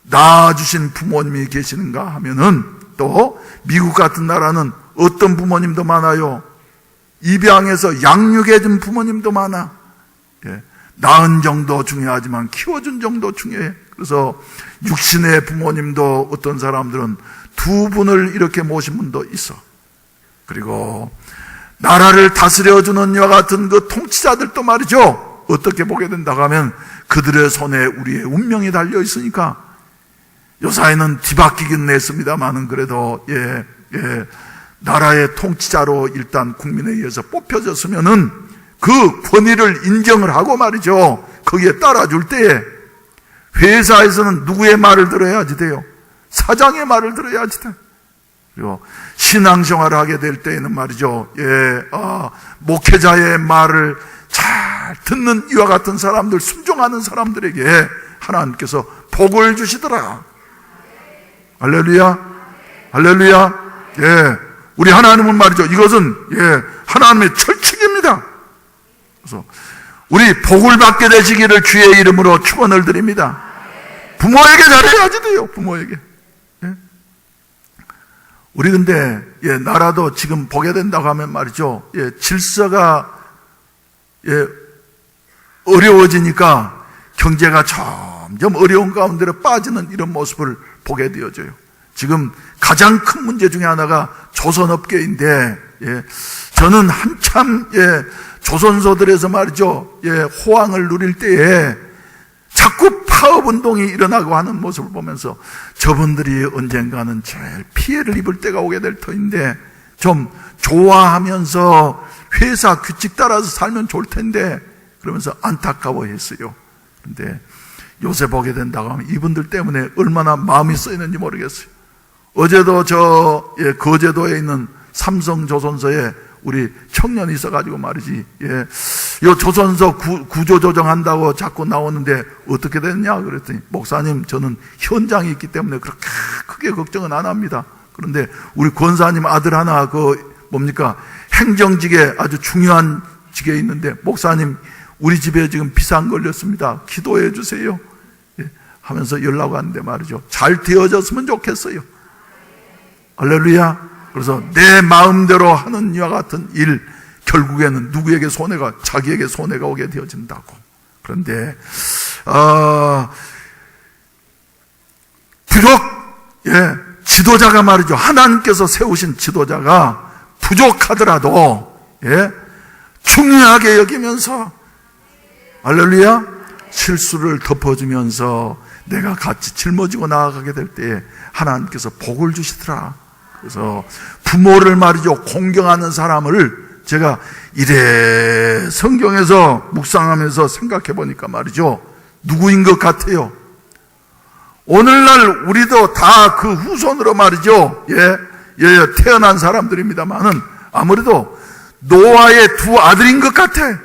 낳아주신 부모님이 계시는가 하면은, 또 미국 같은 나라는 어떤 부모님도 많아요. 입양해서 양육해준 부모님도 많아. 낳은 정도 중요하지만 키워준 정도 중요해. 그래서 육신의 부모님도 어떤 사람들은 두 분을 이렇게 모신 분도 있어. 그리고 나라를 다스려주는 이와 같은 그 통치자들도 말이죠, 어떻게 보게 된다고 하면 그들의 손에 우리의 운명이 달려 있으니까, 요사이는 뒤바뀌긴 했습니다만은 그래도 나라의 통치자로 일단 국민에 의해서 뽑혀졌으면은 그 권위를 인정을 하고 말이죠, 거기에 따라줄 때에 회사에서는 누구의 말을 들어야지 돼요? 사장의 말을 들어야지 돼. 그리고 신앙생활을 하게 될 때에는 말이죠, 목회자의 말을 잘 듣는 이와 같은 사람들, 순종하는 사람들에게 하나님께서 복을 주시더라. 할렐루야, 할렐루야. 우리 하나님은 말이죠, 이것은 하나님의 철칙입니다. 그래서 우리 복을 받게 되시기를 주의 이름으로 축원을 드립니다. 부모에게 잘해야지 돼요, 부모에게. 우리 근데 나라도 지금 보게 된다고 하면 말이죠, 질서가 어려워지니까 경제가 점점 어려운 가운데로 빠지는 이런 모습을 보게 되어져요. 지금 가장 큰 문제 중에 하나가 조선업계인데, 저는 한참 조선소들에서 말이죠, 호황을 누릴 때에 자꾸 파업운동이 일어나고 하는 모습을 보면서 저분들이 언젠가는 제일 피해를 입을 때가 오게 될 터인데, 좀 좋아하면서 회사 규칙 따라서 살면 좋을 텐데, 그러면서 안타까워했어요. 그런데 요새 보게 된다고 하면 이분들 때문에 얼마나 마음이 쓰이는지 모르겠어요. 어제도 거제도에 있는 삼성조선소에 우리 청년이 있어가지고 말이지, 요 조선소 구조조정한다고 자꾸 나오는데 어떻게 됐냐 그랬더니, 목사님, 저는 현장에 있기 때문에 그렇게 크게 걱정은 안 합니다. 그런데 우리 권사님 아들 하나 행정직에 아주 중요한 직에 있는데, 목사님, 우리 집에 지금 비상 걸렸습니다. 기도해 주세요. 하면서 연락 왔는데 말이죠, 잘 되어졌으면 좋겠어요. 할렐루야. 그래서 내 마음대로 하는 이와 같은 일, 결국에는 누구에게 손해가, 자기에게 손해가 오게 되어진다고. 그런데 비록 지도자가 말이죠, 하나님께서 세우신 지도자가 부족하더라도 중요하게 여기면서, 할렐루야, 실수를 덮어주면서 내가 같이 짊어지고 나아가게 될 때에 하나님께서 복을 주시더라. 그래서 부모를 말이죠, 공경하는 사람을 제가 이래 성경에서 묵상하면서 생각해 보니까 말이죠, 누구인 것 같아요? 오늘날 우리도 다 그 후손으로 말이죠, 태어난 사람들입니다만은 아무래도 노아의 두 아들인 것 같아.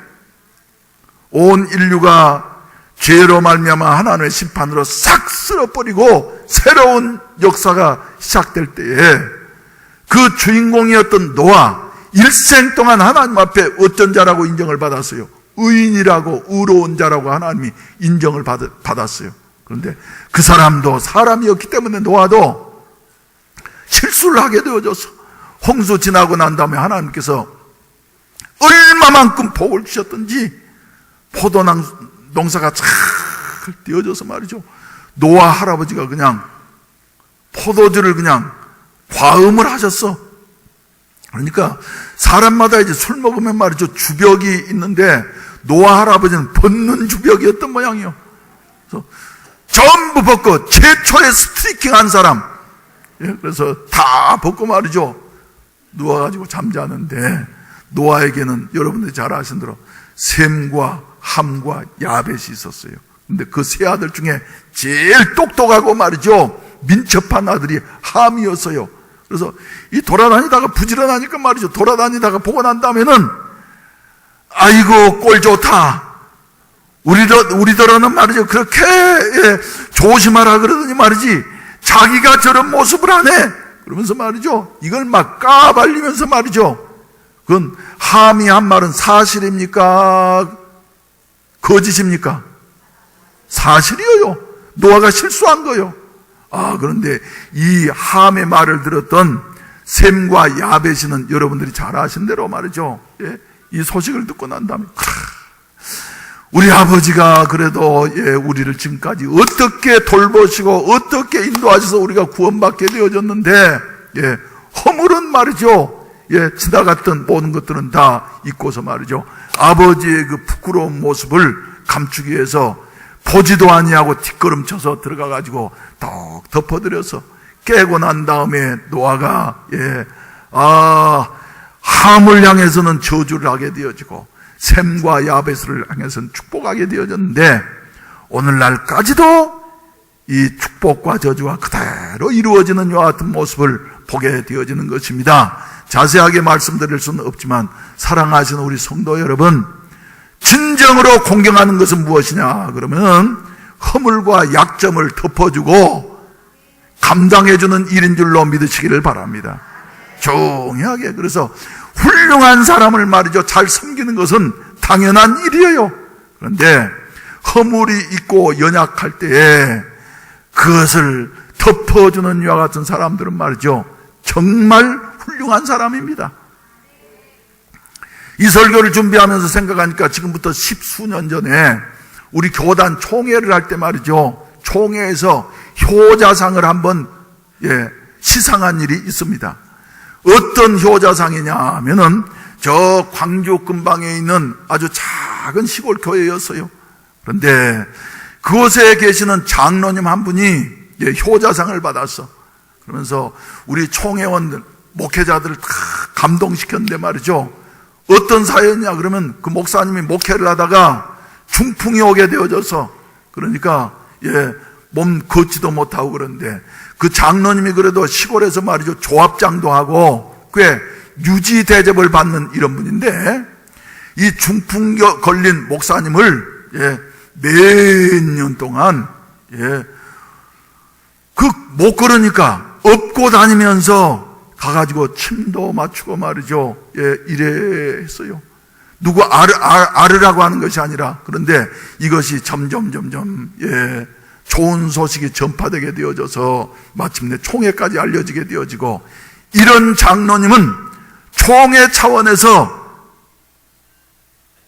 온 인류가 죄로 말미암아 하나님의 심판으로 싹 쓸어버리고 새로운 역사가 시작될 때에 그 주인공이었던 노아, 일생 동안 하나님 앞에 어떤 자라고 인정을 받았어요? 의인이라고, 의로운 자라고 하나님이 인정을 받았어요. 그런데 그 사람도 사람이었기 때문에 노아도 실수를 하게 되어져서 홍수 지나고 난 다음에 하나님께서 얼마만큼 복을 주셨던지 포도나무 농사가 잘 띄어져서 말이죠, 노아 할아버지가 그냥 포도주를 그냥 과음을 하셨어. 그러니까 사람마다 이제 술 먹으면 말이죠, 주벽이 있는데 노아 할아버지는 벗는 주벽이었던 모양이에요. 그래서 전부 벗고 최초의 스트리킹 한 사람, 그래서 다 벗고 말이죠, 누워가지고 잠자는데 노아에게는 여러분들이 잘 아시는 대로 셈과 함과 야벳이 있었어요. 근데 그 세 아들 중에 제일 똑똑하고 말이죠, 민첩한 아들이 함이었어요. 그래서 이 돌아다니다가 부지런하니까 말이죠, 돌아다니다가 보고 난 다음에는 아이고 꼴 좋다, 우리더러는 말이죠 그렇게 조심하라 그러더니 말이지 자기가 저런 모습을 안 해. 그러면서 말이죠, 이걸 막 까발리면서 말이죠, 그건 함이 한 말은 사실입니까? 거짓입니까? 사실이에요. 노아가 실수한 거예요. 그런데 이 함의 말을 들었던 셈과 야벳이는 여러분들이 잘 아신 대로 말이죠, 이 소식을 듣고 난 다음에 우리 아버지가 그래도 우리를 지금까지 어떻게 돌보시고 어떻게 인도하셔서 우리가 구원받게 되어졌는데 허물은 말이죠, 지나갔던 모든 것들은 다 잊고서 말이죠, 아버지의 그 부끄러운 모습을 감추기 위해서 보지도 아니하고 뒷걸음쳐서 들어가가지고 덕 덮어드려서 깨고 난 다음에 노아가 함을 향해서는 저주를 하게 되어지고 셈과 야벳을 향해서는 축복하게 되어졌는데 오늘날까지도 이 축복과 저주가 그대로 이루어지는 이와 같은 모습을 보게 되어지는 것입니다. 자세하게 말씀드릴 수는 없지만 사랑하시는 우리 성도 여러분, 진정으로 공경하는 것은 무엇이냐 그러면 허물과 약점을 덮어주고 감당해주는 일인 줄로 믿으시기를 바랍니다. 조용하게. 그래서 훌륭한 사람을 말이죠, 잘 섬기는 것은 당연한 일이에요. 그런데 허물이 있고 연약할 때에 그것을 덮어주는 이와 같은 사람들은 말이죠, 정말 훌륭한 사람입니다. 이 설교를 준비하면서 생각하니까 지금부터 10수년 전에 우리 교단 총회를 할 때 말이죠, 총회에서 효자상을 한번 시상한 일이 있습니다. 어떤 효자상이냐 하면은 저 광주 근방에 있는 아주 작은 시골 교회였어요. 그런데 그곳에 계시는 장로님 한 분이 효자상을 받았어. 그러면서 우리 총회원 목회자들을 다 감동시켰는데 말이죠, 어떤 사연이냐 그러면 그 목사님이 목회를 하다가 중풍이 오게 되어져서 그러니까 몸 걷지도 못하고 그러는데 그 장로님이 그래도 시골에서 말이죠, 조합장도 하고 꽤 유지 대접을 받는 이런 분인데 이 중풍 걸린 목사님을 몇 년 동안 못 걸으니까 업고 다니면서 가가지고 침도 맞추고 말이죠, 이래 했어요. 누구 아르라고 하는 것이 아니라, 그런데 이것이 점점 좋은 소식이 전파되게 되어져서 마침내 총회까지 알려지게 되어지고, 이런 장로님은 총회 차원에서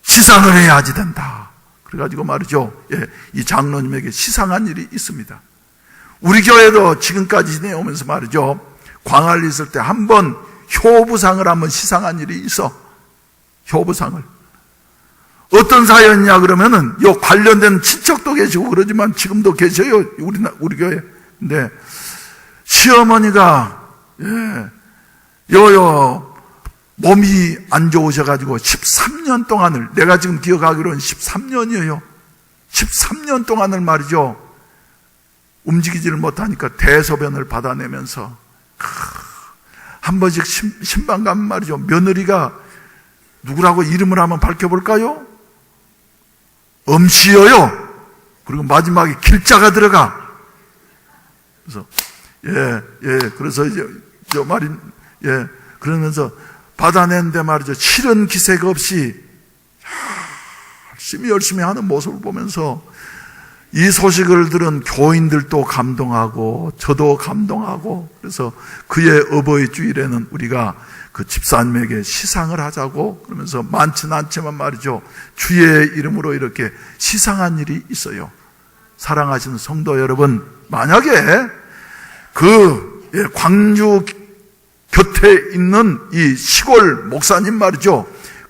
시상을 해야지 된다. 그래가지고 말이죠, 이 장로님에게 시상한 일이 있습니다. 우리 교회도 지금까지 지내오면서 말이죠, 광활리 있을 때 한 번 효부상을 한번 시상한 일이 있어. 효부상을. 어떤 사연이냐 그러면은 요 관련된 친척도 계시고 그러지만 지금도 계셔요. 우리 교회. 근데 시어머니가 몸이 안 좋으셔가지고 13년 동안을, 내가 지금 기억하기로는 13년이에요. 13년 동안을 말이죠. 움직이지를 못하니까 대소변을 받아내면서 한 번씩 신방 가면 말이죠. 며느리가 누구라고 이름을 한번 밝혀볼까요? 엄씨여요. 그리고 마지막에 길자가 들어가. 그래서 그래서 이제 저 말이 그러면서 받아내는데 말이죠. 실은 기색 없이 열심히 하는 모습을 보면서 이 소식을 들은 교인들도 감동하고 저도 감동하고, 그래서 그의 어버이 주일에는 우리가 그 집사님에게 시상을 하자고 그러면서 많지는 않지만 말이죠. 주의 이름으로 이렇게 시상한 일이 있어요. 사랑하시는 성도 여러분, 만약에 광주 곁에 있는 이 시골 목사님 말이죠.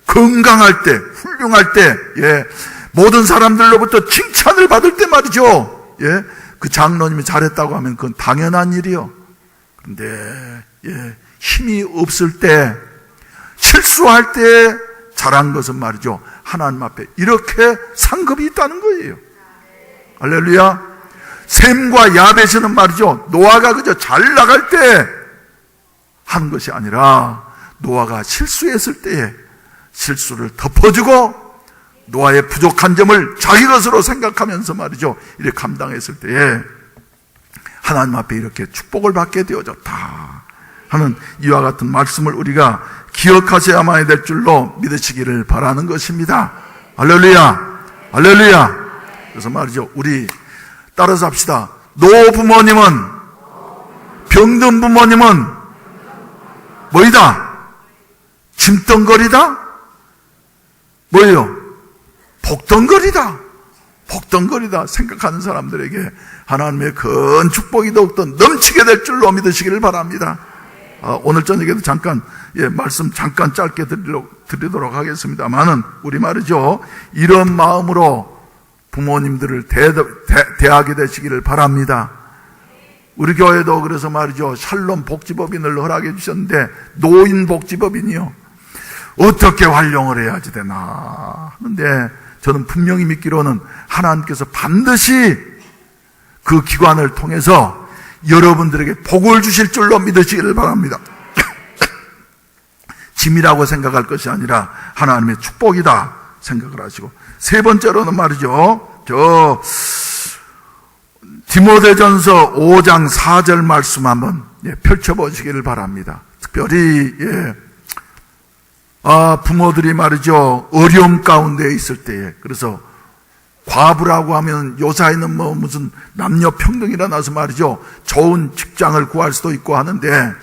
건강할 때, 훌륭할 때, 모든 사람들로부터 칭찬을 받을 때 말이죠. 그 장로님이 잘했다고 하면 그건 당연한 일이요. 그런데, 힘이 없을 때, 실수할 때 잘한 것은 말이죠. 하나님 앞에 이렇게 상급이 있다는 거예요. 할렐루야. 셈과 야벳은 말이죠. 노아가 그저 잘 나갈 때 하는 것이 아니라 노아가 실수했을 때에 실수를 덮어주고 노아의 부족한 점을 자기 것으로 생각하면서 말이죠. 이렇게 감당했을 때에 하나님 앞에 이렇게 축복을 받게 되어졌다 하는 이와 같은 말씀을 우리가 기억하셔야만 될 줄로 믿으시기를 바라는 것입니다. 할렐루야. 할렐루야. 그래서 말이죠. 우리 따라서 합시다. 노부모님은, 병든 부모님은 뭐이다? 짐덩거리다? 뭐예요? 복덩거리다. 복덩거리다 생각하는 사람들에게 하나님의 큰 축복이 더욱더 넘치게 될 줄로 믿으시기를 바랍니다. 오늘 저녁에도 잠깐 말씀 잠깐 짧게 드리도록 하겠습니다만은 우리 말이죠. 이런 마음으로 부모님들을 대하게 되시기를 바랍니다. 우리 교회도 그래서 말이죠. 샬롬 복지법인을 허락해 주셨는데 노인 복지법인이요. 어떻게 활용을 해야지 되나 하는데 저는 분명히 믿기로는 하나님께서 반드시 그 기관을 통해서 여러분들에게 복을 주실 줄로 믿으시기를 바랍니다. 짐이라고 생각할 것이 아니라 하나님의 축복이다 생각을 하시고, 세 번째로는 말이죠. 디모데전서 5장 4절 말씀 한번 펼쳐보시기를 바랍니다. 특별히 부모들이 말이죠. 어려움 가운데 있을 때에, 그래서 과부라고 하면 요사이는 무슨 남녀 평등이 일어나서 말이죠. 좋은 직장을 구할 수도 있고 하는데,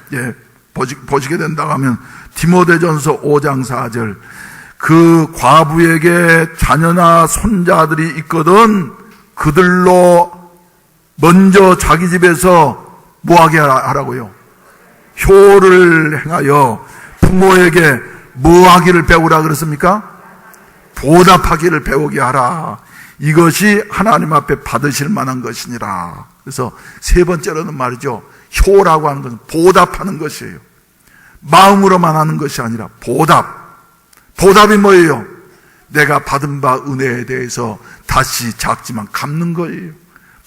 보시게 된다고 하면 디모데전서 5장 4절, 그 과부에게 자녀나 손자들이 있거든 그들로 먼저 자기 집에서 뭐하게 하라고요? 효를 행하여 부모에게 뭐하기를 배우라 그랬습니까? 보답하기를 배우게 하라. 이것이 하나님 앞에 받으실 만한 것이니라. 그래서 세 번째로는 말이죠. 효라고 하는 것은 보답하는 것이에요. 마음으로만 하는 것이 아니라 보답. 보답이 뭐예요? 내가 받은 바 은혜에 대해서 다시 작지만 갚는 거예요.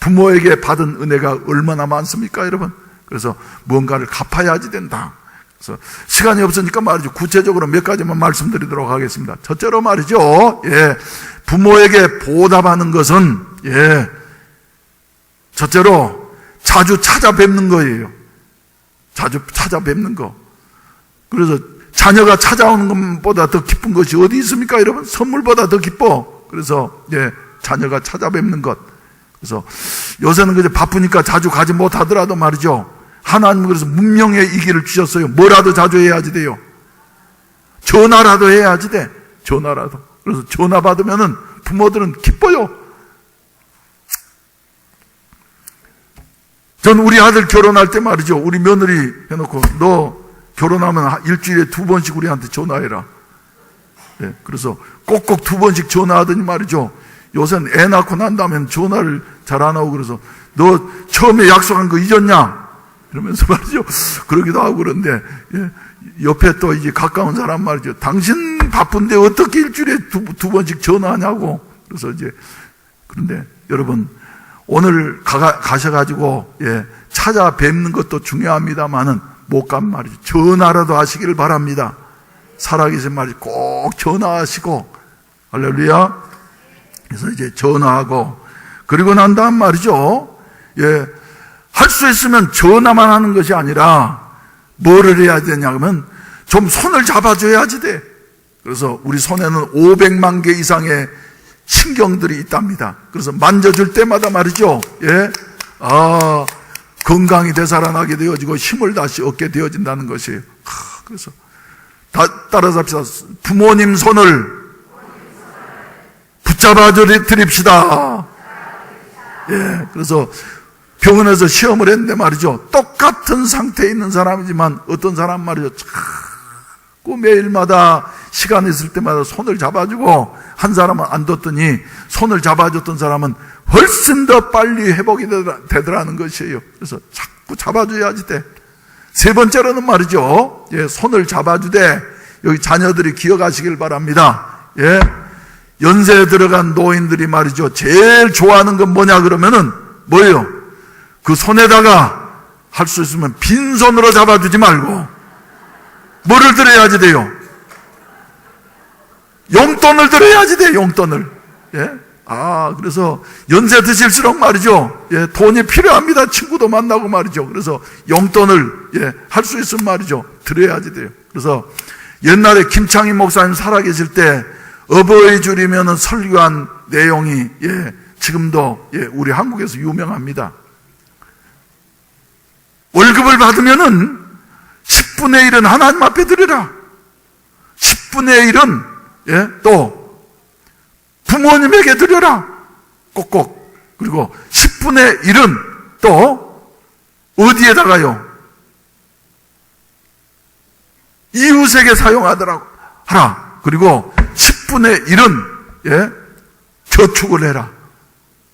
부모에게 받은 은혜가 얼마나 많습니까, 여러분? 그래서 뭔가를 갚아야지 된다. 그래서 시간이 없으니까 말이죠. 구체적으로 몇 가지만 말씀드리도록 하겠습니다. 첫째로 말이죠. 부모에게 보답하는 것은 첫째로 자주 찾아뵙는 거예요. 자주 찾아뵙는 거. 그래서 자녀가 찾아오는 것보다 더 기쁜 것이 어디 있습니까, 여러분? 선물보다 더 기뻐. 그래서 자녀가 찾아뵙는 것. 그래서 요새는 그저 바쁘니까 자주 가지 못하더라도 말이죠. 하나님은 그래서 문명의 이기를 주셨어요. 뭐라도 자주 해야지 돼요. 전화라도 해야지 돼. 전화라도. 그래서 전화 받으면은 부모들은 기뻐요. 전 우리 아들 결혼할 때 말이죠. 우리 며느리 해놓고 너 결혼하면 일주일에 2번씩 우리한테 전화해라. 예, 그래서 꼭꼭 2번씩 전화하더니 말이죠. 요새는 애 낳고 난 다음엔 전화를 잘 안 하고 그래서 너 처음에 약속한 거 잊었냐? 이러면서 말이죠. 그러기도 하고 그런데, 예, 옆에 또 이제 가까운 사람 말이죠. 당신 바쁜데 어떻게 일주일에 두 번씩 전화하냐고. 그래서 이제, 그런데 여러분, 오늘 가셔가지고, 예, 찾아뵙는 것도 중요합니다만은 못 가면 말이죠. 전화라도 하시기를 바랍니다. 살아계신 말이 꼭 전화하시고, 할렐루야. 그래서 이제 전화하고, 그리고 난 다음 말이죠. 예, 할 수 있으면 전화만 하는 것이 아니라, 뭐를 해야 되냐면, 좀 손을 잡아줘야지 돼. 그래서 우리 손에는 500만 개 이상의 신경들이 있답니다. 그래서 만져줄 때마다 말이죠. 예, 건강이 되살아나게 되어지고 힘을 다시 얻게 되어진다는 것이에요. 그래서 따라서 합시다. 부모님 손을 붙잡아 드립시다. 예, 그래서 병원에서 시험을 했는데 말이죠. 똑같은 상태에 있는 사람이지만 어떤 사람 말이죠. 자꾸 매일마다 시간 있을 때마다 손을 잡아주고 한 사람은 안 뒀더니 손을 잡아줬던 사람은 훨씬 더 빨리 회복이 되더라는 것이에요. 그래서 자꾸 잡아줘야지 돼. 세 번째로는 말이죠. 예, 손을 잡아주되 여기 자녀들이 기억하시길 바랍니다. 예, 연세에 들어간 노인들이 말이죠. 제일 좋아하는 건 뭐냐 그러면은 뭐예요? 그 손에다가 할 수 있으면 빈손으로 잡아주지 말고 뭐를 들어야지 돼요? 용돈을 들어야지 돼요. 용돈을. 예? 그래서 연세 드실수록 말이죠. 예, 돈이 필요합니다. 친구도 만나고 말이죠. 그래서 용돈을, 예, 할 수 있으면 말이죠. 드려야지 돼요. 그래서 옛날에 김창희 목사님 살아계실 때 어버이 줄이면은 설교한 내용이, 예, 지금도, 예, 우리 한국에서 유명합니다. 월급을 받으면은 10분의 1은 하나님 앞에 드리라. 10분의 1은, 예, 또 부모님에게 드려라. 꼭꼭. 그리고 10분의 1은 또 어디에다가요? 이웃에게 사용하더라고 하라. 그리고 10분의 1은, 예, 저축을 해라.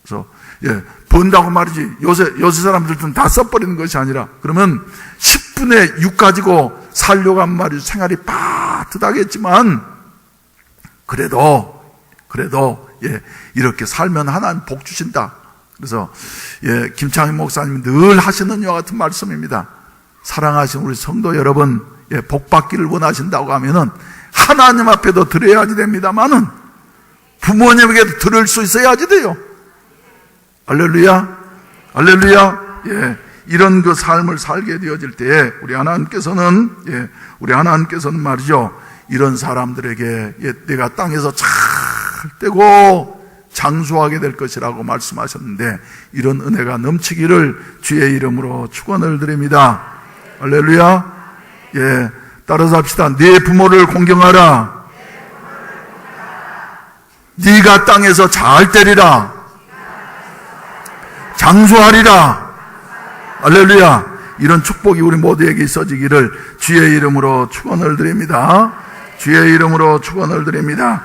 그래서, 예, 번다고 말이지. 요새 사람들은 다 써버리는 것이 아니라, 그러면 10분의 6 가지고 살려고 한 말이죠. 생활이 빠듯하겠지만, 그래도, 예, 이렇게 살면 하나님 복 주신다. 그래서, 예, 김창희 목사님이 늘 하시는 이와 같은 말씀입니다. 사랑하신 우리 성도 여러분, 예, 복 받기를 원하신다고 하면은, 하나님 앞에도 드려야지 됩니다만은, 부모님에게도 드릴 수 있어야지 돼요. 할렐루야. 할렐루야. 예. 이런 그 삶을 살게 되어질 때에 우리 하나님께서는 말이죠. 이런 사람들에게, 예, 내가 땅에서 잘 되고 장수하게 될 것이라고 말씀하셨는데 이런 은혜가 넘치기를 주의 이름으로 축원을 드립니다. 할렐루야. 예. 따라서 합시다. 네 부모를 공경하라. 네가 땅에서 잘 되리라. 장수하리라. 할렐루야. 이런 축복이 우리 모두에게 있어지기를 주의 이름으로 축원을 드립니다. 주의 이름으로 축원을 드립니다.